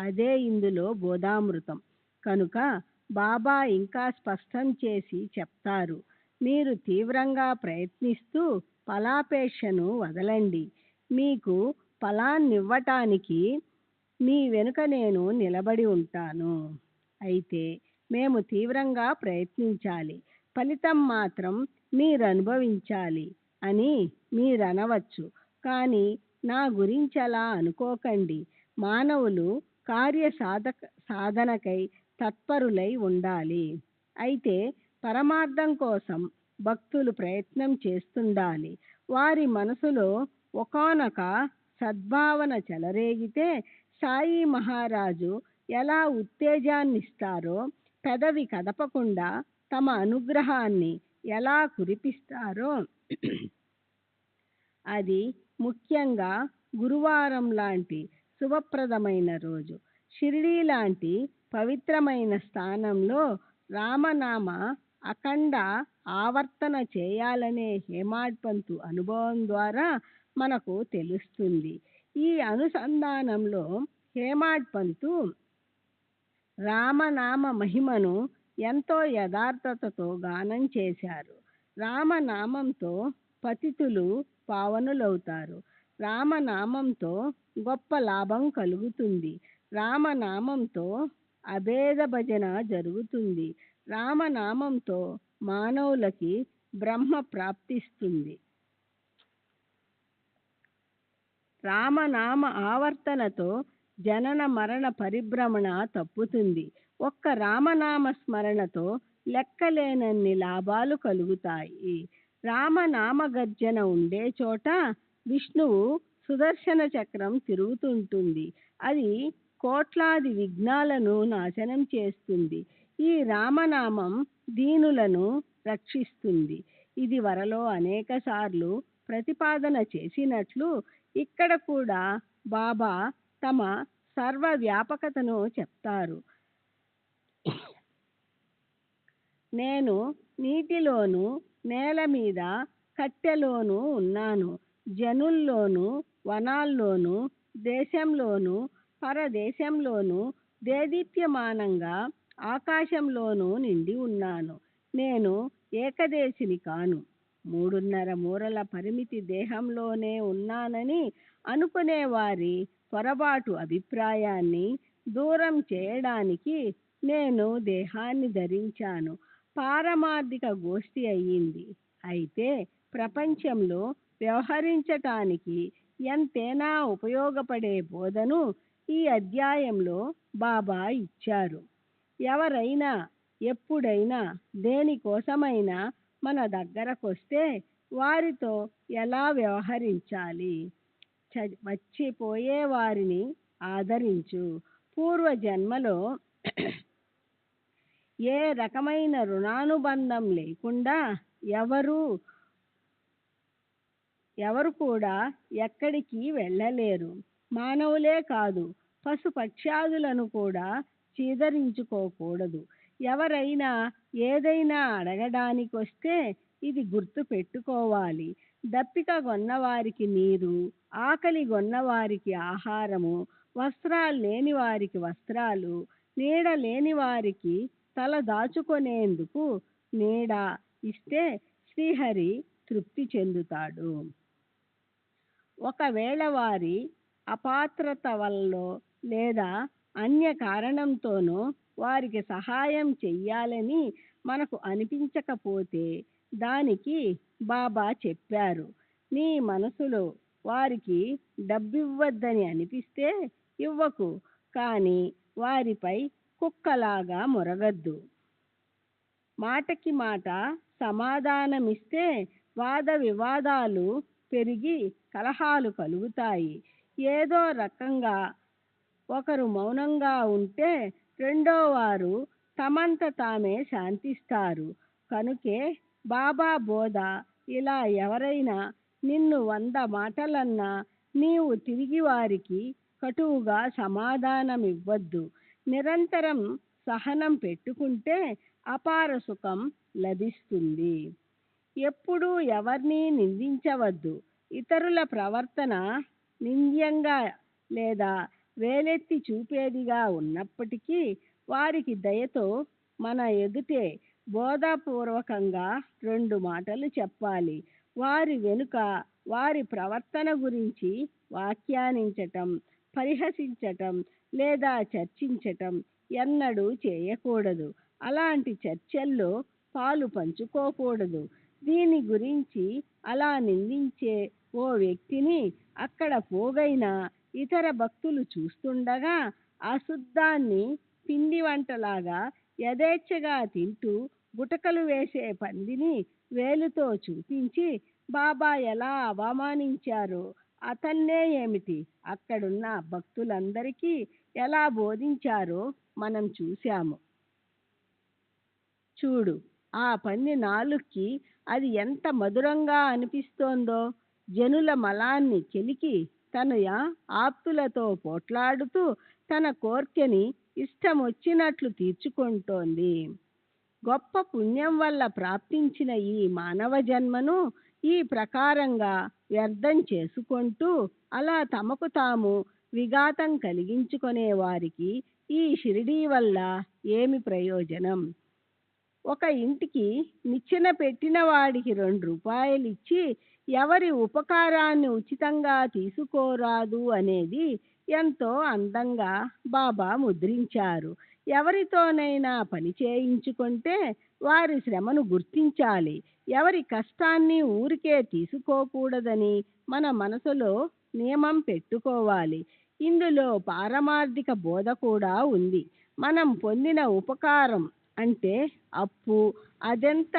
అదే ఇందులో బోధామృతం. కనుక బాబా ఇంకా స్పష్టం చేసి చెప్తారు, మీరు తీవ్రంగా ప్రయత్నిస్తూ ఫలాపేక్షను వదలండి. మీకు ఫలాన్నివ్వటానికి మీ వెనుక నేను నిలబడి ఉంటాను. అయితే మేము తీవ్రంగా ప్రయత్నించాలి, ఫలితం మాత్రం మీరు అనుభవించాలి అని మీరనవచ్చు. కానీ నా గురించి అలా అనుకోకండి. మానవులు సాధనకై తత్పరులై ఉండాలి. అయితే పరమార్థం కోసం భక్తులు ప్రయత్నం చేస్తుండాలి. వారి మనసులో ఒకానొక సద్భావన చెలరేగితే సాయి మహారాజు ఎలా ఉత్తేజాన్నిస్తారో, పెదవి కదపకుండా తమ అనుగ్రహాన్ని ఎలా కురిపిస్తారో, అది ముఖ్యంగా గురువారం లాంటి శుభప్రదమైన రోజు. షిరిడీ లాంటి పవిత్రమైన స్థానంలో రామనామ అఖండ ఆవర్తన చేయాలనే హేమాడ్ పంతు అనుభవం ద్వారా మనకు తెలుస్తుంది. ఈ అనుసంధానంలో హేమాడ్ పంతు రామనామ మహిమను ఎంతో యథార్థతతో గానం చేశారు. రామనామంతో పతితులు పావనులవుతారు. రామనామంతో గొప్ప లాభం కలుగుతుంది. రామనామంతో అభేద భజన జరుగుతుంది. రామనామంతో మానవులకి బ్రహ్మ ప్రాప్తిస్తుంది. రామనామ ఆవర్తనతో జనన మరణ పరిభ్రమణ తప్పుతుంది. ఒక్క రామనామ స్మరణతో లెక్కలేనన్ని లాభాలు కలుగుతాయి. రామనామ గర్జన ఉండే చోట విష్ణువు సుదర్శన చక్రం తిరుగుతుంటుంది. అది కోట్లాది విఘ్నాలను నాశనం చేస్తుంది. ఈ రామనామం దీనులను రక్షిస్తుంది. ఇది వరలో అనేక సార్లు ప్రతిపాదన చేసినట్లు ఇక్కడ కూడా బాబా తమ సర్వవ్యాపకతను చెప్తారు. నేను నీటిలోను, నేల మీద, కట్టెలోనూ ఉన్నాను. జనుల్లోనూ, వనాల్లోనూ, దేశంలోనూ, పరదేశంలోనూ, దేదీప్యమానంగా ఆకాశంలోనూ నిండి ఉన్నాను. నేను ఏకదేశిని కాను. 3.5 మూరల పరిమితి దేహంలోనే ఉన్నానని అనుకునే వారి పొరపాటు అభిప్రాయాన్ని దూరం చేయడానికి నేను దేహాన్ని ధరించాను. పారమార్థిక గోష్ఠి అయ్యింది. అయితే ప్రపంచంలో వ్యవహరించటానికి ఎంతైనా ఉపయోగపడే బోధను ఈ అధ్యాయంలో బాబా ఇచ్చారు. ఎవరైనా ఎప్పుడైనా దేనికోసమైనా మన దగ్గరకొస్తే వారితో ఎలా వ్యవహరించాలి? వచ్చిపోయే వారిని ఆదరించు. పూర్వజన్మలో ఏ రకమైన రుణానుబంధం లేకుండా ఎవరు కూడా ఎక్కడికి వెళ్ళలేరు. మానవులే కాదు, పశుపక్ష్యాదులను కూడా చీదరించుకోకూడదు. ఎవరైనా ఏదైనా అడగడానికొస్తే ఇది గుర్తు పెట్టుకోవాలి. దప్పిక గొన్నవారికి నీరు, ఆకలి గొన్నవారికి ఆహారము, వస్త్రాలు లేని వారికి వస్త్రాలు, నీడ లేని వారికి తల దాచుకునేందుకు నీడ ఇస్తే శ్రీహరి తృప్తి చెందుతాడు. ఒకవేళ వారి అపాత్రత వల్లో లేదా అన్య కారణంతోనో వారికి సహాయం చెయ్యాలని మనకు అనిపించకపోతే దానికి బాబా చెప్పారు, నీ మనసులో వారికి డబ్బివ్వద్దని అనిపిస్తే ఇవ్వకు, కానీ వారిపై కుక్కలాగా మొరగద్దు. మాటకి మాట సమాధానమిస్తే వాద వివాదాలు పెరిగి కలహాలు కలుగుతాయి. ఏదో రకంగా ఒకరు మౌనంగా ఉంటే రెండో వారు తమంత తామే శాంతిస్తారు. కనుకే బాబా బోధ ఇలా, ఎవరైనా నిన్ను 100 మాటలన్నా నీవు తిరిగి వారికి కటువుగా సమాధానమివ్వద్దు. నిరంతరం సహనం పెట్టుకుంటే అపార సుఖం లభిస్తుంది. ఎప్పుడూ ఎవరిని నిందించవద్దు. ఇతరుల ప్రవర్తన నింద్యంగా లేదా వేలెత్తి చూపేదిగా ఉన్నప్పటికీ వారికి దయతో మన ఎదుటే బోధపూర్వకంగా 2 మాటలు చెప్పాలి. వారి వెనుక వారి ప్రవర్తన గురించి వ్యాఖ్యానించటం, పరిహసించటం లేదా చర్చించటం ఎన్నడూ చేయకూడదు. అలాంటి చర్చల్లో పాలు పంచుకోకూడదు. దీని గురించి అలా నిందించే ఓ వ్యక్తిని అక్కడ పోగైన ఇతర భక్తులు చూస్తుండగా అశుద్ధాన్ని పిండి వంటలాగా యథేచ్ఛగా తింటూ గుటకలు వేసే పందిని వేలుతో చూపించి బాబా ఎలా అవమానించారో అతన్నే ఏమిటి, అక్కడున్న భక్తులందరికీ ఎలా బోధించారో మనం చూశాము. చూడు, ఆ పంది నాలుక్కి అది ఎంత మధురంగా అనిపిస్తోందో. జనుల మలాన్ని కెలికి తన ఆప్తులతో పోట్లాడుతూ తన కోర్కెని ఇష్టం వచ్చినట్లు తీర్చుకుంటోంది. గొప్ప పుణ్యం వల్ల ప్రాప్తించిన ఈ మానవ జన్మను ఈ ప్రకారంగా వ్యర్థం చేసుకుంటూ అలా తమకు తాము విఘాతం కలిగించుకునే వారికి ఈ షిరిడీ వల్ల ఏమి ప్రయోజనం? ఒక ఇంటికి నిచ్చెన పెట్టిన వాడికి 2 రూపాయలు ఇచ్చి ఎవరి ఉపకారాన్ని ఉచితంగా తీసుకోరాదు అనేది ఎంతో అందంగా బాబా ముద్రించారు. ఎవరితోనైనా పని చేయించుకుంటే వారి శ్రమను గుర్తించాలి. ఎవరి కష్టాన్ని ఊరికే తీసుకోకూడదని మన మనసులో నియమం పెట్టుకోవాలి. ఇందులో పారమార్థిక బోధ కూడా ఉంది. మనం పొందిన ఉపకారం అంటే అప్పు, అదెంత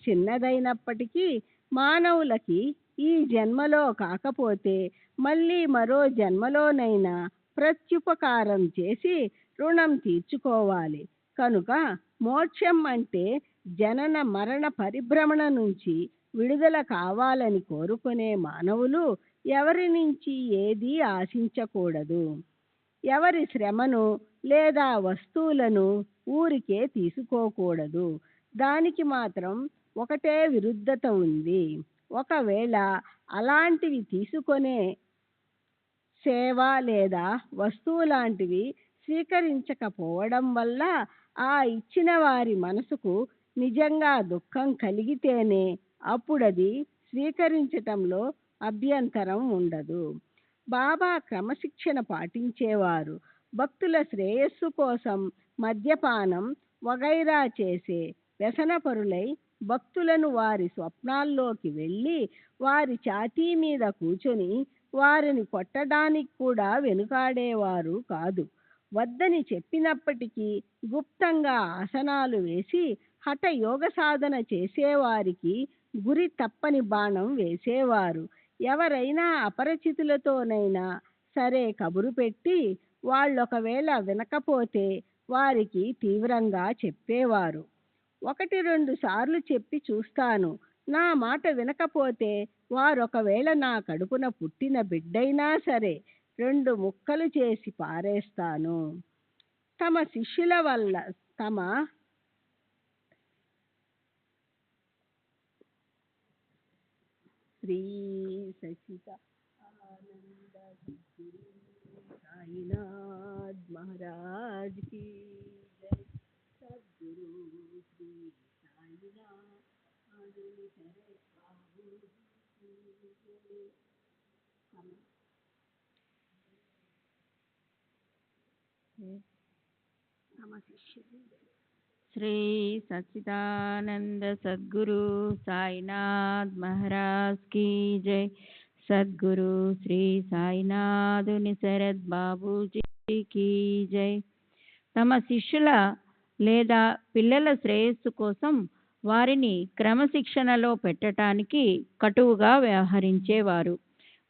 చిన్నదైనప్పటికీ మానవులకి ఈ జన్మలో కాకపోతే మళ్ళీ మరో జన్మలోనైనా ప్రత్యుపకారం చేసి రుణం తీర్చుకోవాలి. కనుక మోక్షం అంటే జనన మరణ పరిభ్రమణ నుంచి విడుదల కావాలని కోరుకునే మానవులు ఎవరి నుంచి ఏదీ ఆశించకూడదు. ఎవరి శ్రమను లేదా వస్తువులను ఊరికే తీసుకోకూడదు. దానికి మాత్రం ఒకటే విరుద్ధత ఉంది. ఒకవేళ అలాంటివి తీసుకొనే సేవ లేదా వస్తువు లాంటివి స్వీకరించకపోవడం వల్ల ఆ ఇచ్చిన వారి మనసుకు నిజంగా దుఃఖం కలిగితేనే అప్పుడది స్వీకరించటంలో అభ్యంతరం ఉండదు. బాబా క్రమశిక్షణ పాటించేవారు. భక్తుల శ్రేయస్సు కోసం మద్యపానం వగైరా చేసే వ్యసనపరులై భక్తులను వారి స్వప్నాల్లోకి వెళ్ళి వారి ఛాతీ మీద కూర్చొని వారిని కొట్టడానికి కూడా వెనుకాడేవారు కాదు. వద్దని చెప్పినప్పటికీ గుప్తంగా ఆసనాలు వేసి హఠ యోగ సాధన చేసేవారికి గురి తప్పని బాణం వేసేవారు. ఎవరైనా అపరిచితులతోనైనా సరే కబురు పెట్టి వాళ్ళొకవేళ వినకపోతే వారికి తీవ్రంగా చెప్పేవారు. 1-2 సార్లు చెప్పి చూస్తాను. నా మాట వినకపోతే వారొకవేళ నా కడుపున పుట్టిన బిడ్డైనా సరే 2 ముక్కలు చేసి పారేస్తాను. తమ శిష్యుల వల్ల తమ శ్రీ సచిదానంద సాయినాథ్ మహారాజ్ కి జై. సద్గురు శ్రీ సాయినాథ్ తమ శిష్యులు శ్రీ సచ్చిదానంద సద్గురు సాయినాథ్ మహారాజ్ की जय. సద్గురు శ్రీ సాయినాథుని శరత్ బాబూజీ की जय. తమ శిష్యుల లేదా పిల్లల శ్రేయస్సు కోసం వారిని క్రమశిక్షణలో పెట్టడానికి కటువుగా వ్యవహరించేవారు.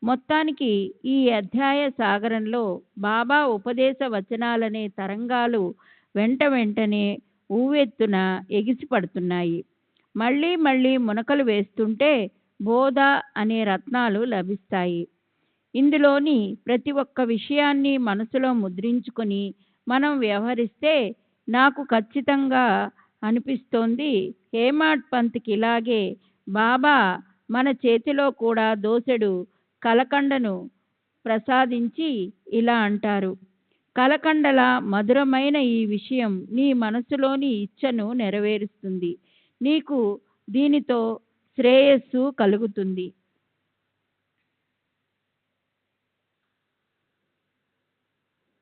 మొత్తానికి ఈ అధ్యాయ సాగరంలో బాబా ఉపదేశ వచనాలనే తరంగాలు వెంటనే ఊవెత్తున ఎగిసిపడుతున్నాయి. మళ్ళీ మళ్ళీ మునకలు వేస్తుంటే బోధ అనే రత్నాలు లభిస్తాయి. ఇందులోని ప్రతి ఒక్క విషయాన్ని మనసులో ముద్రించుకొని మనం వ్యవహరిస్తే నాకు ఖచ్చితంగా అనిపిస్తోంది హేమాడ్ పంత్కి ఇలాగే బాబా మన చేతిలో కూడా దోసెడు కలకండను ప్రసాదించి ఇలా అంటారు: కలకండల మధురమైన ఈ విషయం నీ మనసులోని ఇచ్చను నెరవేరుస్తుంది. నీకు దీనితో శ్రేయస్సు కలుగుతుంది.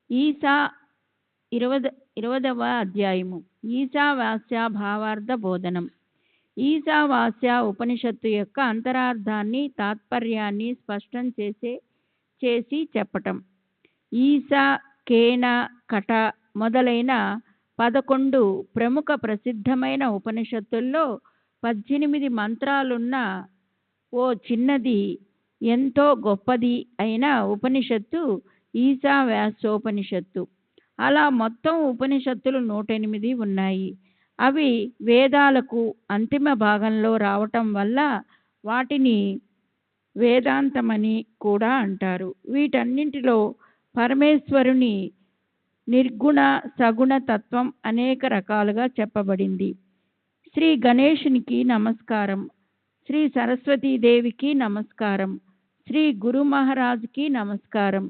ఈసా 20వ అధ్యాయము. ఈశావాస్య భావార్థ బోధనం. ఈశావాస్య ఉపనిషత్తు యొక్క అంతరార్థాన్ని తాత్పర్యాన్ని స్పష్టం చేసి చెప్పటం. ఈశా, కేన, కట మొదలైన 11 ప్రముఖ ప్రసిద్ధమైన ఉపనిషత్తుల్లో 18 మంత్రాలున్న ఓ చిన్నది ఎంతో గొప్పది అయిన ఉపనిషత్తు ఈశావాస్యోపనిషత్తు. అలా మొత్తం ఉపనిషత్తులు 108 ఉన్నాయి. అవి వేదాలకు అంతిమ భాగంలో రావటం వల్ల వాటిని వేదాంతమని కూడా అంటారు. వీటన్నింటిలో పరమేశ్వరుని నిర్గుణ సగుణ తత్వం అనేక రకాలుగా చెప్పబడింది. శ్రీ గణేశునికి నమస్కారం, శ్రీ సరస్వతీదేవికి నమస్కారం, శ్రీ గురు మహారాజ్కి నమస్కారం,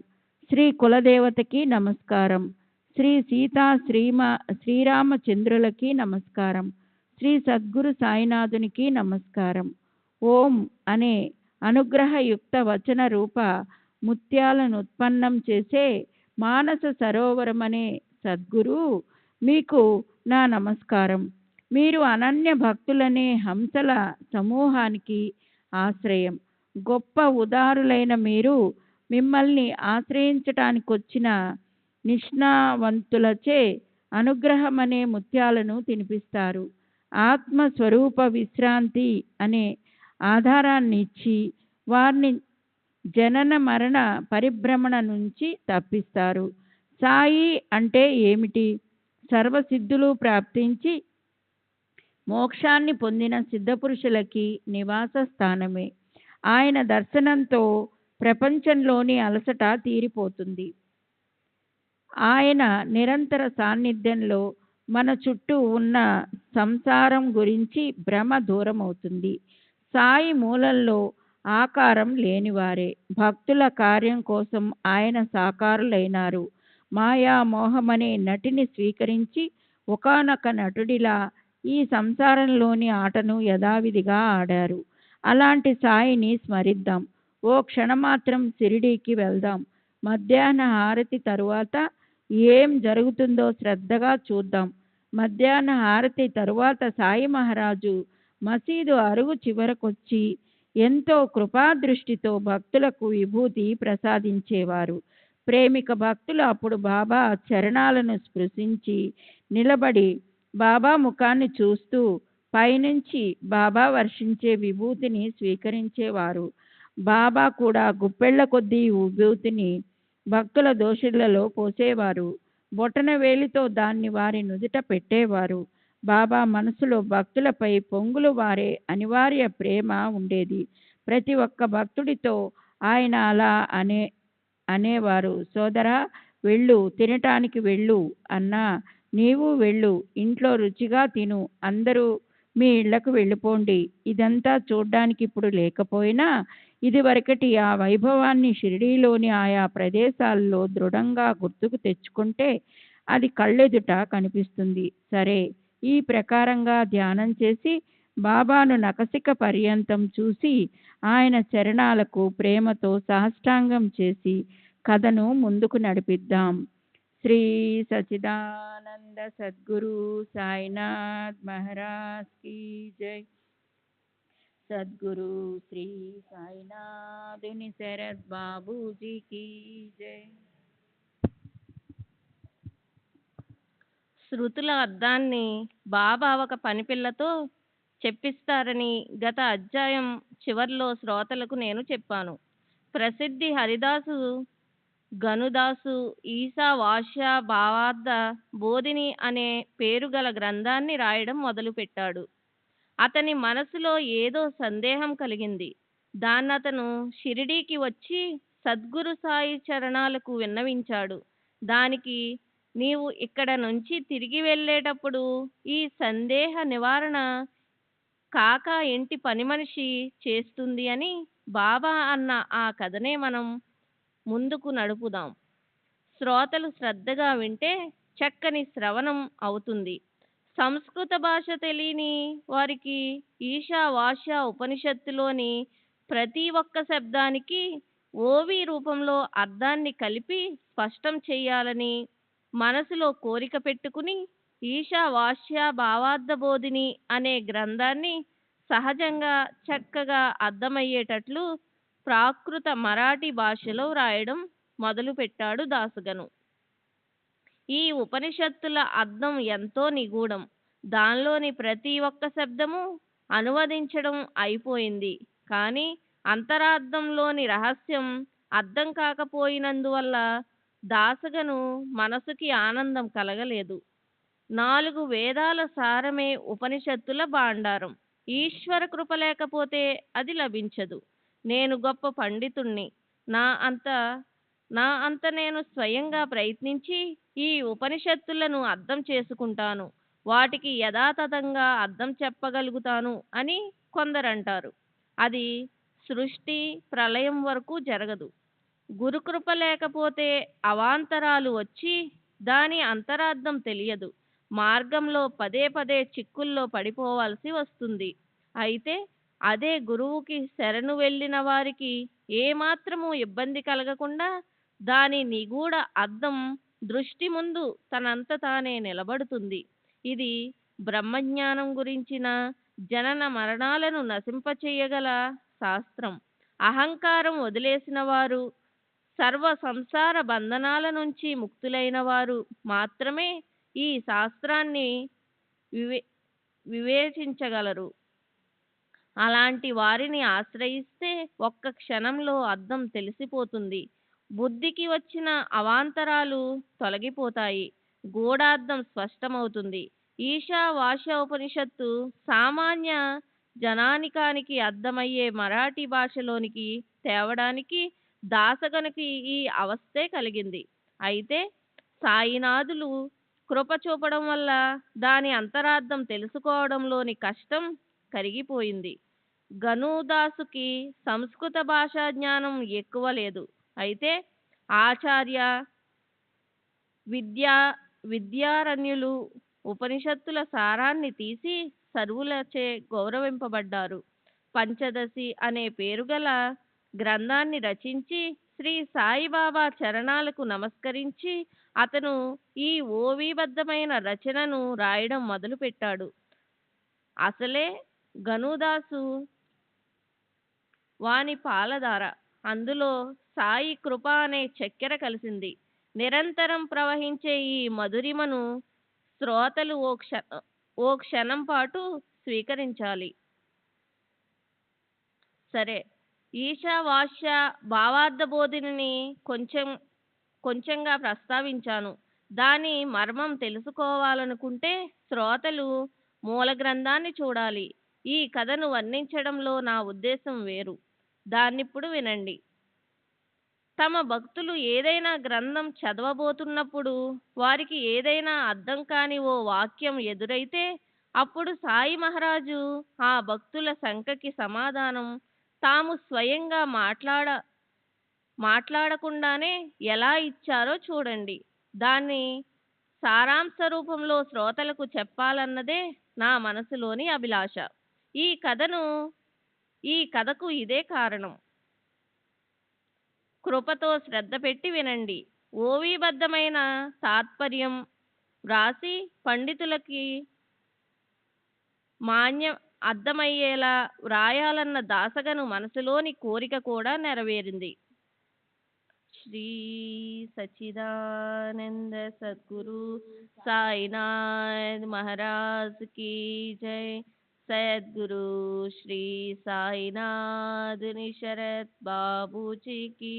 శ్రీ కులదేవతకి నమస్కారం, శ్రీ సీతా శ్రీరామచంద్రులకి నమస్కారం, శ్రీ సద్గురు సాయినాథునికి నమస్కారం. ఓం అనే అనుగ్రహయుక్త వచన రూప ముత్యాలను ఉత్పన్నం చేసే మానస సరోవరమనే సద్గురు మీకు నా నమస్కారం. మీరు అనన్య భక్తులనే హంసల సమూహానికి ఆశ్రయం. గొప్ప ఉదారులైన మీరు మిమ్మల్ని ఆశ్రయించటానికొచ్చిన నిష్ణావంతులచే అనుగ్రహమనే ముత్యాలను తినిపిస్తారు. ఆత్మస్వరూప విశ్రాంతి అనే ఆధారాన్ని ఇచ్చి వారిని జనన మరణ పరిభ్రమణ నుంచి తప్పిస్తారు. సాయి అంటే ఏమిటి? సర్వసిద్ధులు ప్రాప్తించి మోక్షాన్ని పొందిన సిద్ధపురుషులకి నివాస స్థానమే. ఆయన దర్శనంతో ప్రపంచంలోని అలసట తీరిపోతుంది. ఆయన నిరంతర సాన్నిధ్యంలో మన చుట్టూ ఉన్న సంసారం గురించి భ్రమ దూరమవుతుంది. సాయి మూలంలో ఆకారం లేనివారే. భక్తుల కార్యం కోసం ఆయన సాకారులైనారు. మాయా మోహమనే నటిని స్వీకరించి ఒకానొక నటుడిలా ఈ సంసారంలోని ఆటను యథావిధిగా ఆడారు. అలాంటి సాయిని స్మరిద్దాం. ఓ క్షణమాత్రం షిరిడీకి వెళ్దాం. మధ్యాహ్న హారతి తరువాత ఏం జరుగుతుందో శ్రద్ధగా చూద్దాం. మధ్యాహ్న హారతి తరువాత సాయి మహారాజు మసీదు అరుగు చివరకొచ్చి ఎంతో కృపాదృష్టితో భక్తులకు విభూతి ప్రసాదించేవారు. ప్రేమిక భక్తులు అప్పుడు బాబా చరణాలను స్పృశించి నిలబడి బాబా ముఖాన్ని చూస్తూ పైనుంచి బాబా వర్షించే విభూతిని స్వీకరించేవారు. బాబా కూడా గుప్పెళ్ల కొద్దీ విభూతిని భక్తుల దోషులలో పోసేవారు. బొటన వేలితో దాన్ని వారి నుదుట పెట్టేవారు. బాబా మనసులో భక్తులపై పొంగులు వారే అనివార్య ప్రేమ ఉండేది. ప్రతి ఒక్క భక్తుడితో ఆయన అలా అనేవారు, సోదరా వెళ్ళు, తినటానికి వెళ్ళు అన్నా నీవు వెళ్ళు, ఇంట్లో రుచిగా తిను, అందరూ మీ ఇళ్లకు వెళ్ళిపోండి. ఇదంతా చూడ్డానికి ఇప్పుడు లేకపోయినా ఇదివరకటి ఆ వైభవాన్ని షిరిడీలోని ఆయా ప్రదేశాల్లో దృఢంగా గుర్తుకు తెచ్చుకుంటే అది కళ్ళెదుట కనిపిస్తుంది. సరే, ఈ ప్రకారంగా ధ్యానం చేసి బాబాను నఖశిఖ పర్యంతం చూసి ఆయన చరణాలకు ప్రేమతో సాష్టాంగం చేసి కథను ముందుకు నడిపిద్దాం. శ్రీ సచిదానంద సద్గురు సాయినాథ్ మహారాజ్ కీ జై. సద్గురు శ్రీ సాయినాథుని శరత్ బాబూజీ కీ జై. శృతుల అర్థాన్ని బాబా ఒక పనిపిల్లతో చెప్పిస్తారని గత అధ్యాయం చివర్లో శ్రోతలకు నేను చెప్పాను. ప్రసిద్ధి హరిదాసు గనుదాసు ఈశా వాష్య భావార్థ బోధిని అనే పేరుగల గ్రంథాన్ని రాయడం మొదలుపెట్టాడు. అతని మనసులో ఏదో సందేహం కలిగింది. దాన్నతను షిరిడీకి వచ్చి సద్గురు సాయి చరణాలకు విన్నవించాడు. దానికి నీవు ఇక్కడ నుంచి తిరిగి వెళ్ళేటప్పుడు ఈ సందేహ నివారణ కాక ఇంటి పని మనిషి చేస్తుంది అని బాబా అన్న ఆ కథనే మనం ముందుకు నడుపుదాం. శ్రోతలు శ్రద్ధగా వింటే చక్కని శ్రవణం అవుతుంది. సంస్కృత భాష తెలియని వారికి ఈశావాస్య ఉపనిషత్తులోని ప్రతి ఒక్క శబ్దానికి ఓవి రూపంలో అర్థాన్ని కలిపి స్పష్టం చేయాలని మనసులో కోరిక పెట్టుకుని ఈశావాస్య భావార్థబోధిని అనే గ్రంథాన్ని సహజంగా చక్కగా అర్థమయ్యేటట్లు ప్రాకృత మరాఠీ భాషలో రాయడం మొదలుపెట్టాడు దాసగను. ఈ ఉపనిషత్తుల అర్థం ఎంతో నిగూఢం. దానిలోని ప్రతి ఒక్క శబ్దము అనువదించడం అయిపోయింది. కానీ అంతరార్థంలోని రహస్యం అర్థం కాకపోయినందువల్ల దాసగను మనసుకి ఆనందం కలగలేదు. 4 వేదాల సారమే ఉపనిషత్తుల భాండారం. ఈశ్వర కృప లేకపోతే అది లభించదు. నేను గొప్ప పండితుణ్ణి. నా అంత నా అంత నేను స్వయంగా ప్రయత్నించి ఈ ఉపనిషత్తులను అర్థం చేసుకుంటాను, వాటికి యథాతథంగా అర్థం చెప్పగలుగుతాను అని కొందరంటారు. అది సృష్టి ప్రళయం వరకు జరగదు. గురుకృప లేకపోతే అవాంతరాలు వచ్చి దాని అంతరార్థం తెలియదు. మార్గంలో పదే పదే చిక్కుల్లో పడిపోవాల్సి వస్తుంది. అయితే అదే గురువుకి శరణు వెళ్ళిన వారికి ఏమాత్రము ఇబ్బంది కలగకుండా దాని నిగూఢ అర్థం దృష్టి ముందు తనంత తానే నిలబడుతుంది. ఇది బ్రహ్మజ్ఞానం గురించిన జనన మరణాలను నశింపచేయగల శాస్త్రం. అహంకారం వదిలేసిన వారు, సర్వ సంసార బంధనాల నుంచి ముక్తులైన వారు మాత్రమే ఈ శాస్త్రాన్ని వివేచించగలరు. అలాంటి వారిని ఆశ్రయిస్తే ఒక్క క్షణంలో అర్థం తెలిసిపోతుంది. బుద్ధికి వచ్చిన అవాంతరాలు తొలగిపోతాయి. గూఢార్థం స్పష్టమవుతుంది. ఈశావాస్య ఉపనిషత్తు సామాన్య జనానికానికి అర్థమయ్యే మరాఠీ భాషలోనికి తేవడానికి దాసగనుకి ఈ అవస్థే కలిగింది. అయితే సాయినాథులు కృప చూపడం వల్ల దాని అంతరార్థం తెలుసుకోవడంలోని కష్టం కరిగిపోయింది. గనుదాసుకి సంస్కృత భాషా జ్ఞానం ఎక్కువ లేదు. అయితే ఆచార్య విద్యారణ్యులు ఉపనిషత్తుల సారాన్ని తీసి సర్వులచే గౌరవింపబడ్డారు. పంచదశి అనే పేరుగల గ్రంథాన్ని రచించి శ్రీ సాయిబాబా చరణాలకు నమస్కరించి అతను ఈ ఓవిబద్ధమైన రచనను రాయడం మొదలుపెట్టాడు. అసలే గనుదాసు వాని పాలధార, అందులో సాయి కృప అనే చక్కెర కలిసింది. నిరంతరం ప్రవహించే ఈ మధురిమను శ్రోతలు ఓ క్షణం పాటు స్వీకరించాలి. సరే, ఈశావాస్య భావార్థ బోధిని కొంచెంగా ప్రస్తావించాను. దాని మర్మం తెలుసుకోవాలనుకుంటే శ్రోతలు మూల గ్రంథాన్ని చూడాలి. ఈ కథను వర్ణించడంలో నా ఉద్దేశం వేరు. దాన్నిప్పుడు వినండి. తమ భక్తులు ఏదైనా గ్రంథం చదవబోతున్నప్పుడు వారికి ఏదైనా అర్థం కాని ఓ వాక్యం ఎదురైతే అప్పుడు సాయి మహారాజు ఆ భక్తుల శంకకి సమాధానం తాము స్వయంగా మాట్లాడకుండానే ఎలా ఇచ్చారో చూడండి. దాన్ని సారాంశ రూపంలో శ్రోతలకు చెప్పాలన్నదే నా మనసులోని అభిలాష. ఈ కథకు ఇదే కారణం. కృపతో శ్రద్ధ పెట్టి వినండి. ఓవిబద్ధమైన తాత్పర్యం వ్రాసి పండితులకి మాన్యం అర్థమయ్యేలా వ్రాయాలన్న దాసగను మనసులోని కోరిక కూడా నెరవేరింది. శ్రీ సచ్చిదానంద సద్గురు సాయినాథ్ మహారాజ్ की जय. सद्गुरु श्री साईनाथ निशरद बाबू जी की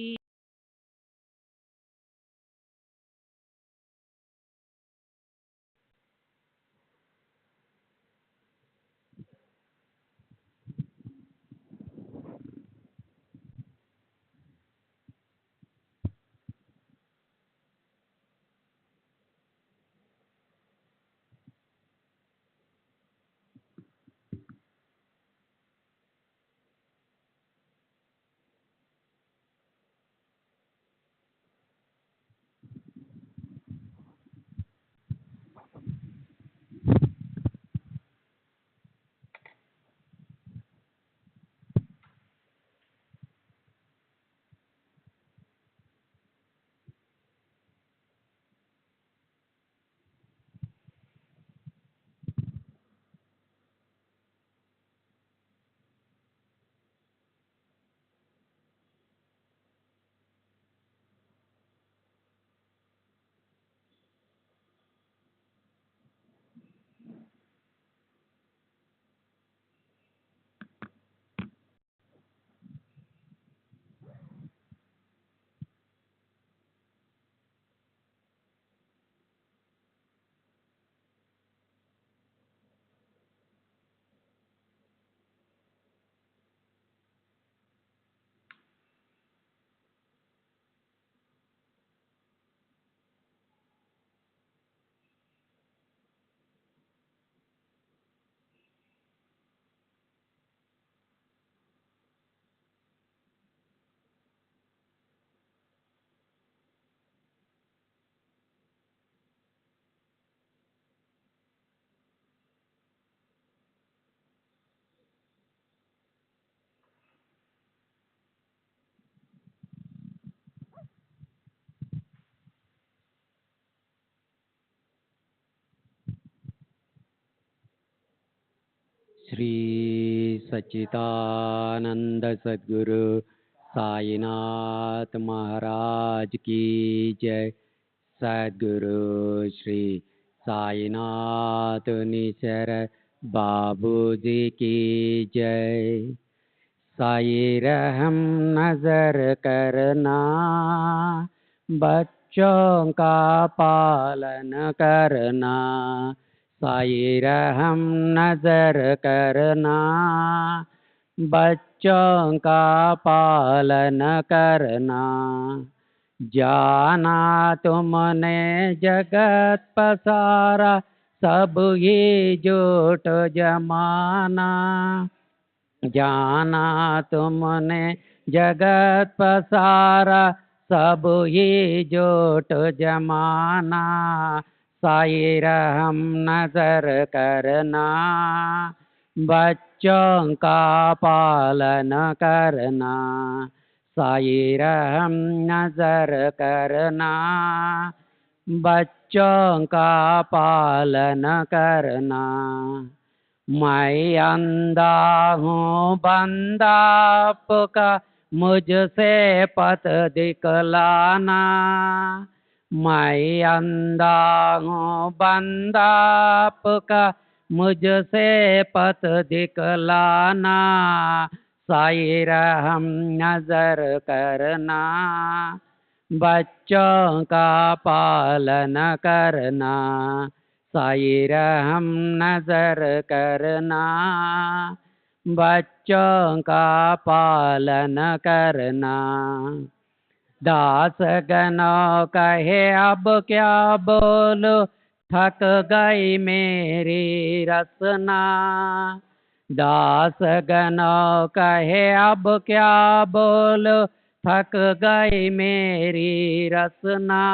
श्री सच्चिदानंद सद्गुरु साईनाथ महाराज की जय। सद्गुरु श्री साईनाथ निशर बाबू जी की जय। साई रहम नजर करना, बच्चों का पालन करना। साई रहम नजर करना, बच्चों का पालन करना। जाना तुमने जगत पसारा, सब ही झूठ जमाना। जाना तुमने जगत पसारा, सब ही झूठ जमाना। साई रहम नजर करना, बच्चों का पालन करना। साई रहम नजर करना, बच्चों का पालन करना। मैं अंधा हूँ बंदा आपका, मुझसे पथ दिखलाना। मैं अंधा हूँ बंदा आपका, मुझसे पथ दिखलाना। साई रहम नजर करना, बच्चों का पालन करना। साई रहम नजर करना, बच्चों का पालन करना। दास गणों कहे अब क्या बोलो, थक गई मेरी रसना। दास गणों कहे अब क्या बोलो, थक गई मेरी रसना।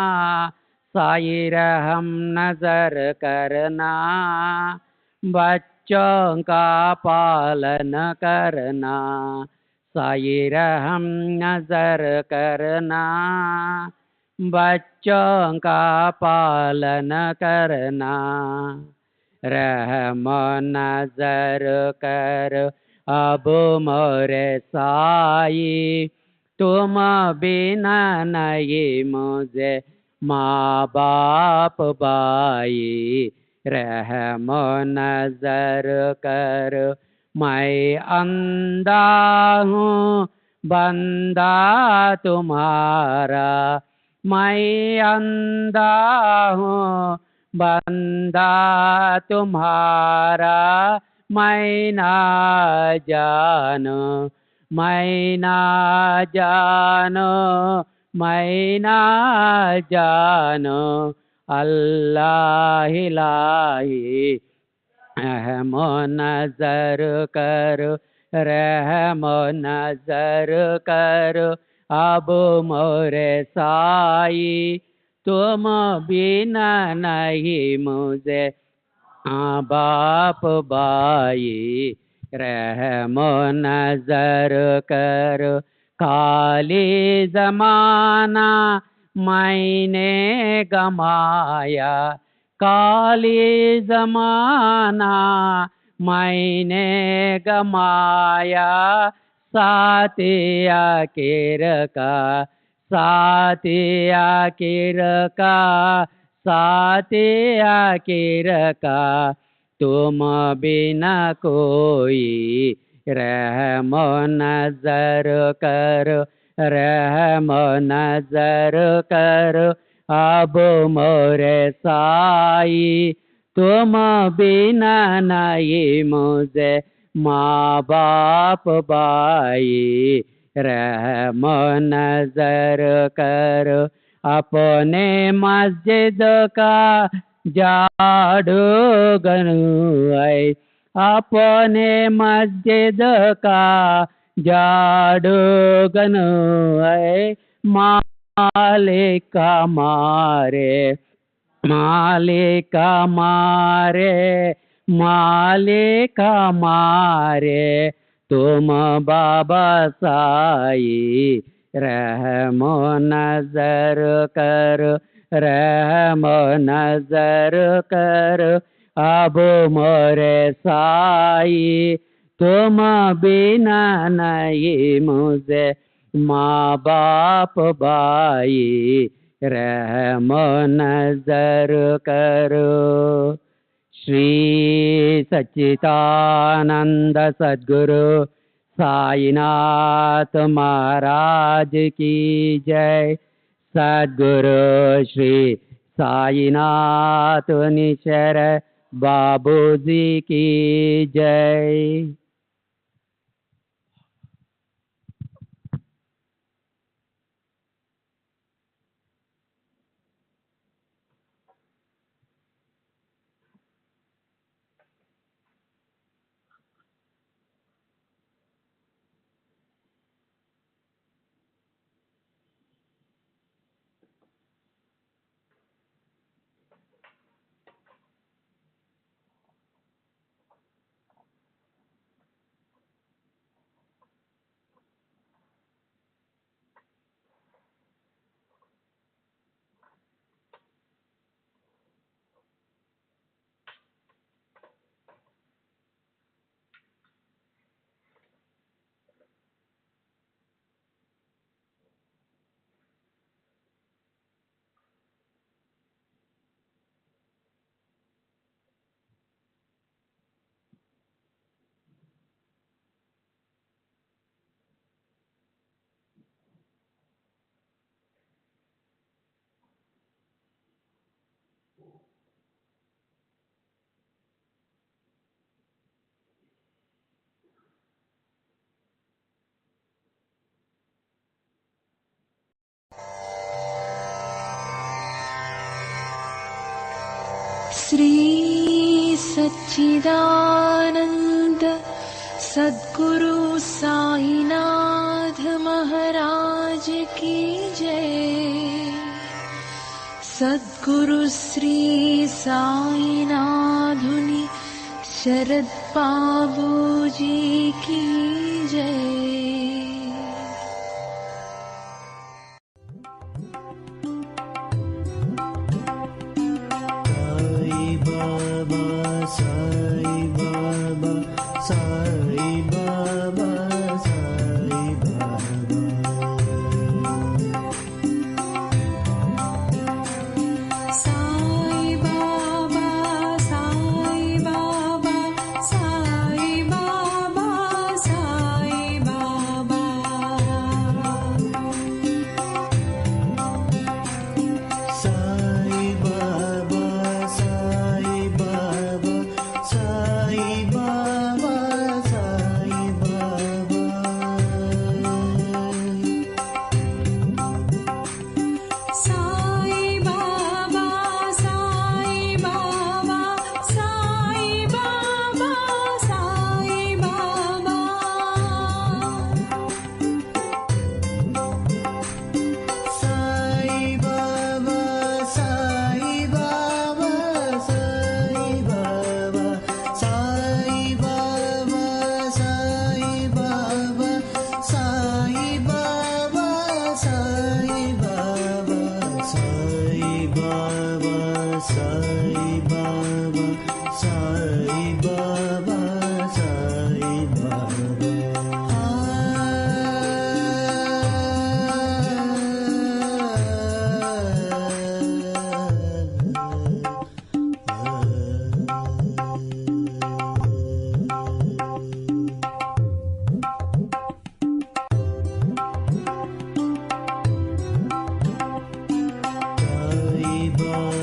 साई रहम नजर करना, बच्चों का पालन करना। साई रहम नजर करना, बच्चों का पालन करना। रहम नजर कर अब मोरे साई, तुम बिना नहीं मुझे माँ बाप भाई। रहम नजर कर मैं अंधा हूँ बंदा तुम्हारा। मैं अंधा हूँ बंदा तुम्हारा। मैं ना जानो, मैं ना जानो, मैं ना जानो। अल्लाह इलाही रहम नजर कर, रहम नजर कर अब मोरे साई। तुम बिना नहीं मुझे माँ बाप भाई। रहम नजर कर खाली जमाना मैंने गमाया। खाली जमाना मैंने गमाया। साथिया किर का, साथिया किर का, साथिया किर का तुम बिना कोई। रहम नजर कर, रहम नजर कर अब मोरे साई। तुम बिना नहीं मुझे माँ बाप भाई। रहम नजर कर अपने मस्जिद का झाड़ू गनुआई। अपने मस्जिद का झाड़ू गनुआई। मालिक मारे, मालिक मारे, मालिक मारे तुम बाबा साई। रहम नजर कर, रहम नजर कर अब मोरे साई तुम बिना नहीं मुझे माँ बाप भाई रहम नजर करो। श्री सच्चिदानंद सद्गुरु साईनाथ महाराज की जय। सद्गुरु श्री साईनाथ निशर बाबूजी की जय। श्री सच्चिदानंद सद्गुरु साईनाथ महाराज की जय। सद्गुरु श्री साईनाथुनि शरद बाबूजी की जय। Sai Baba,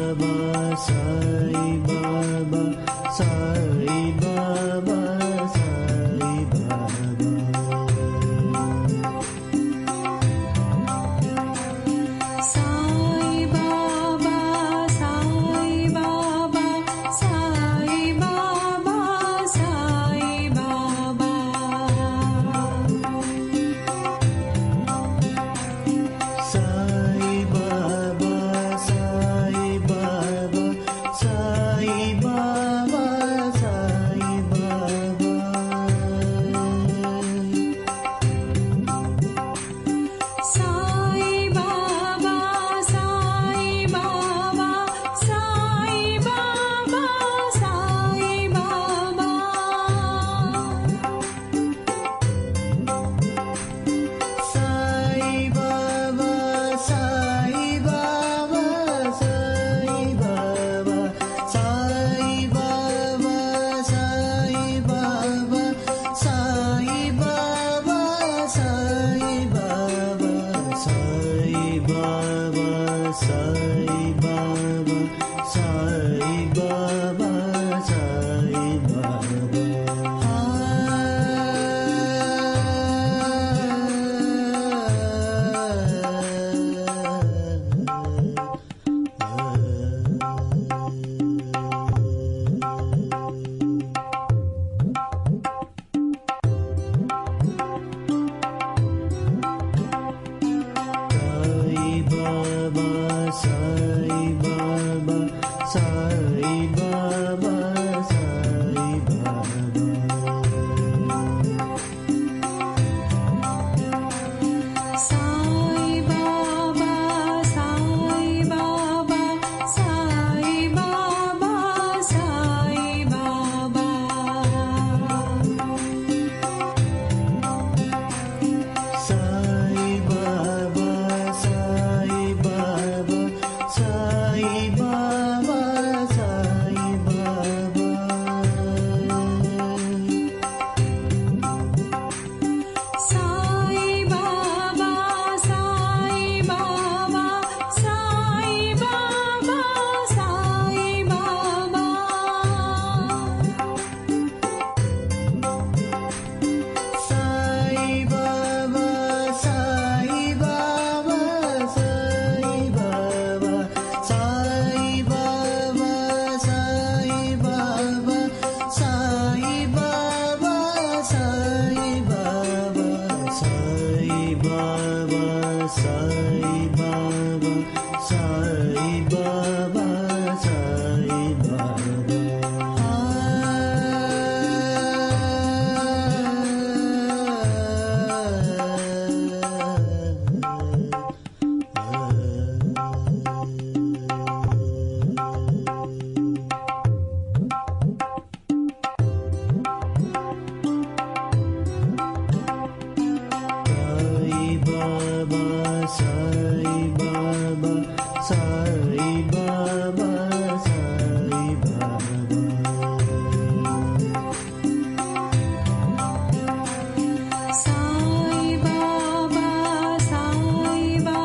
Sai Baba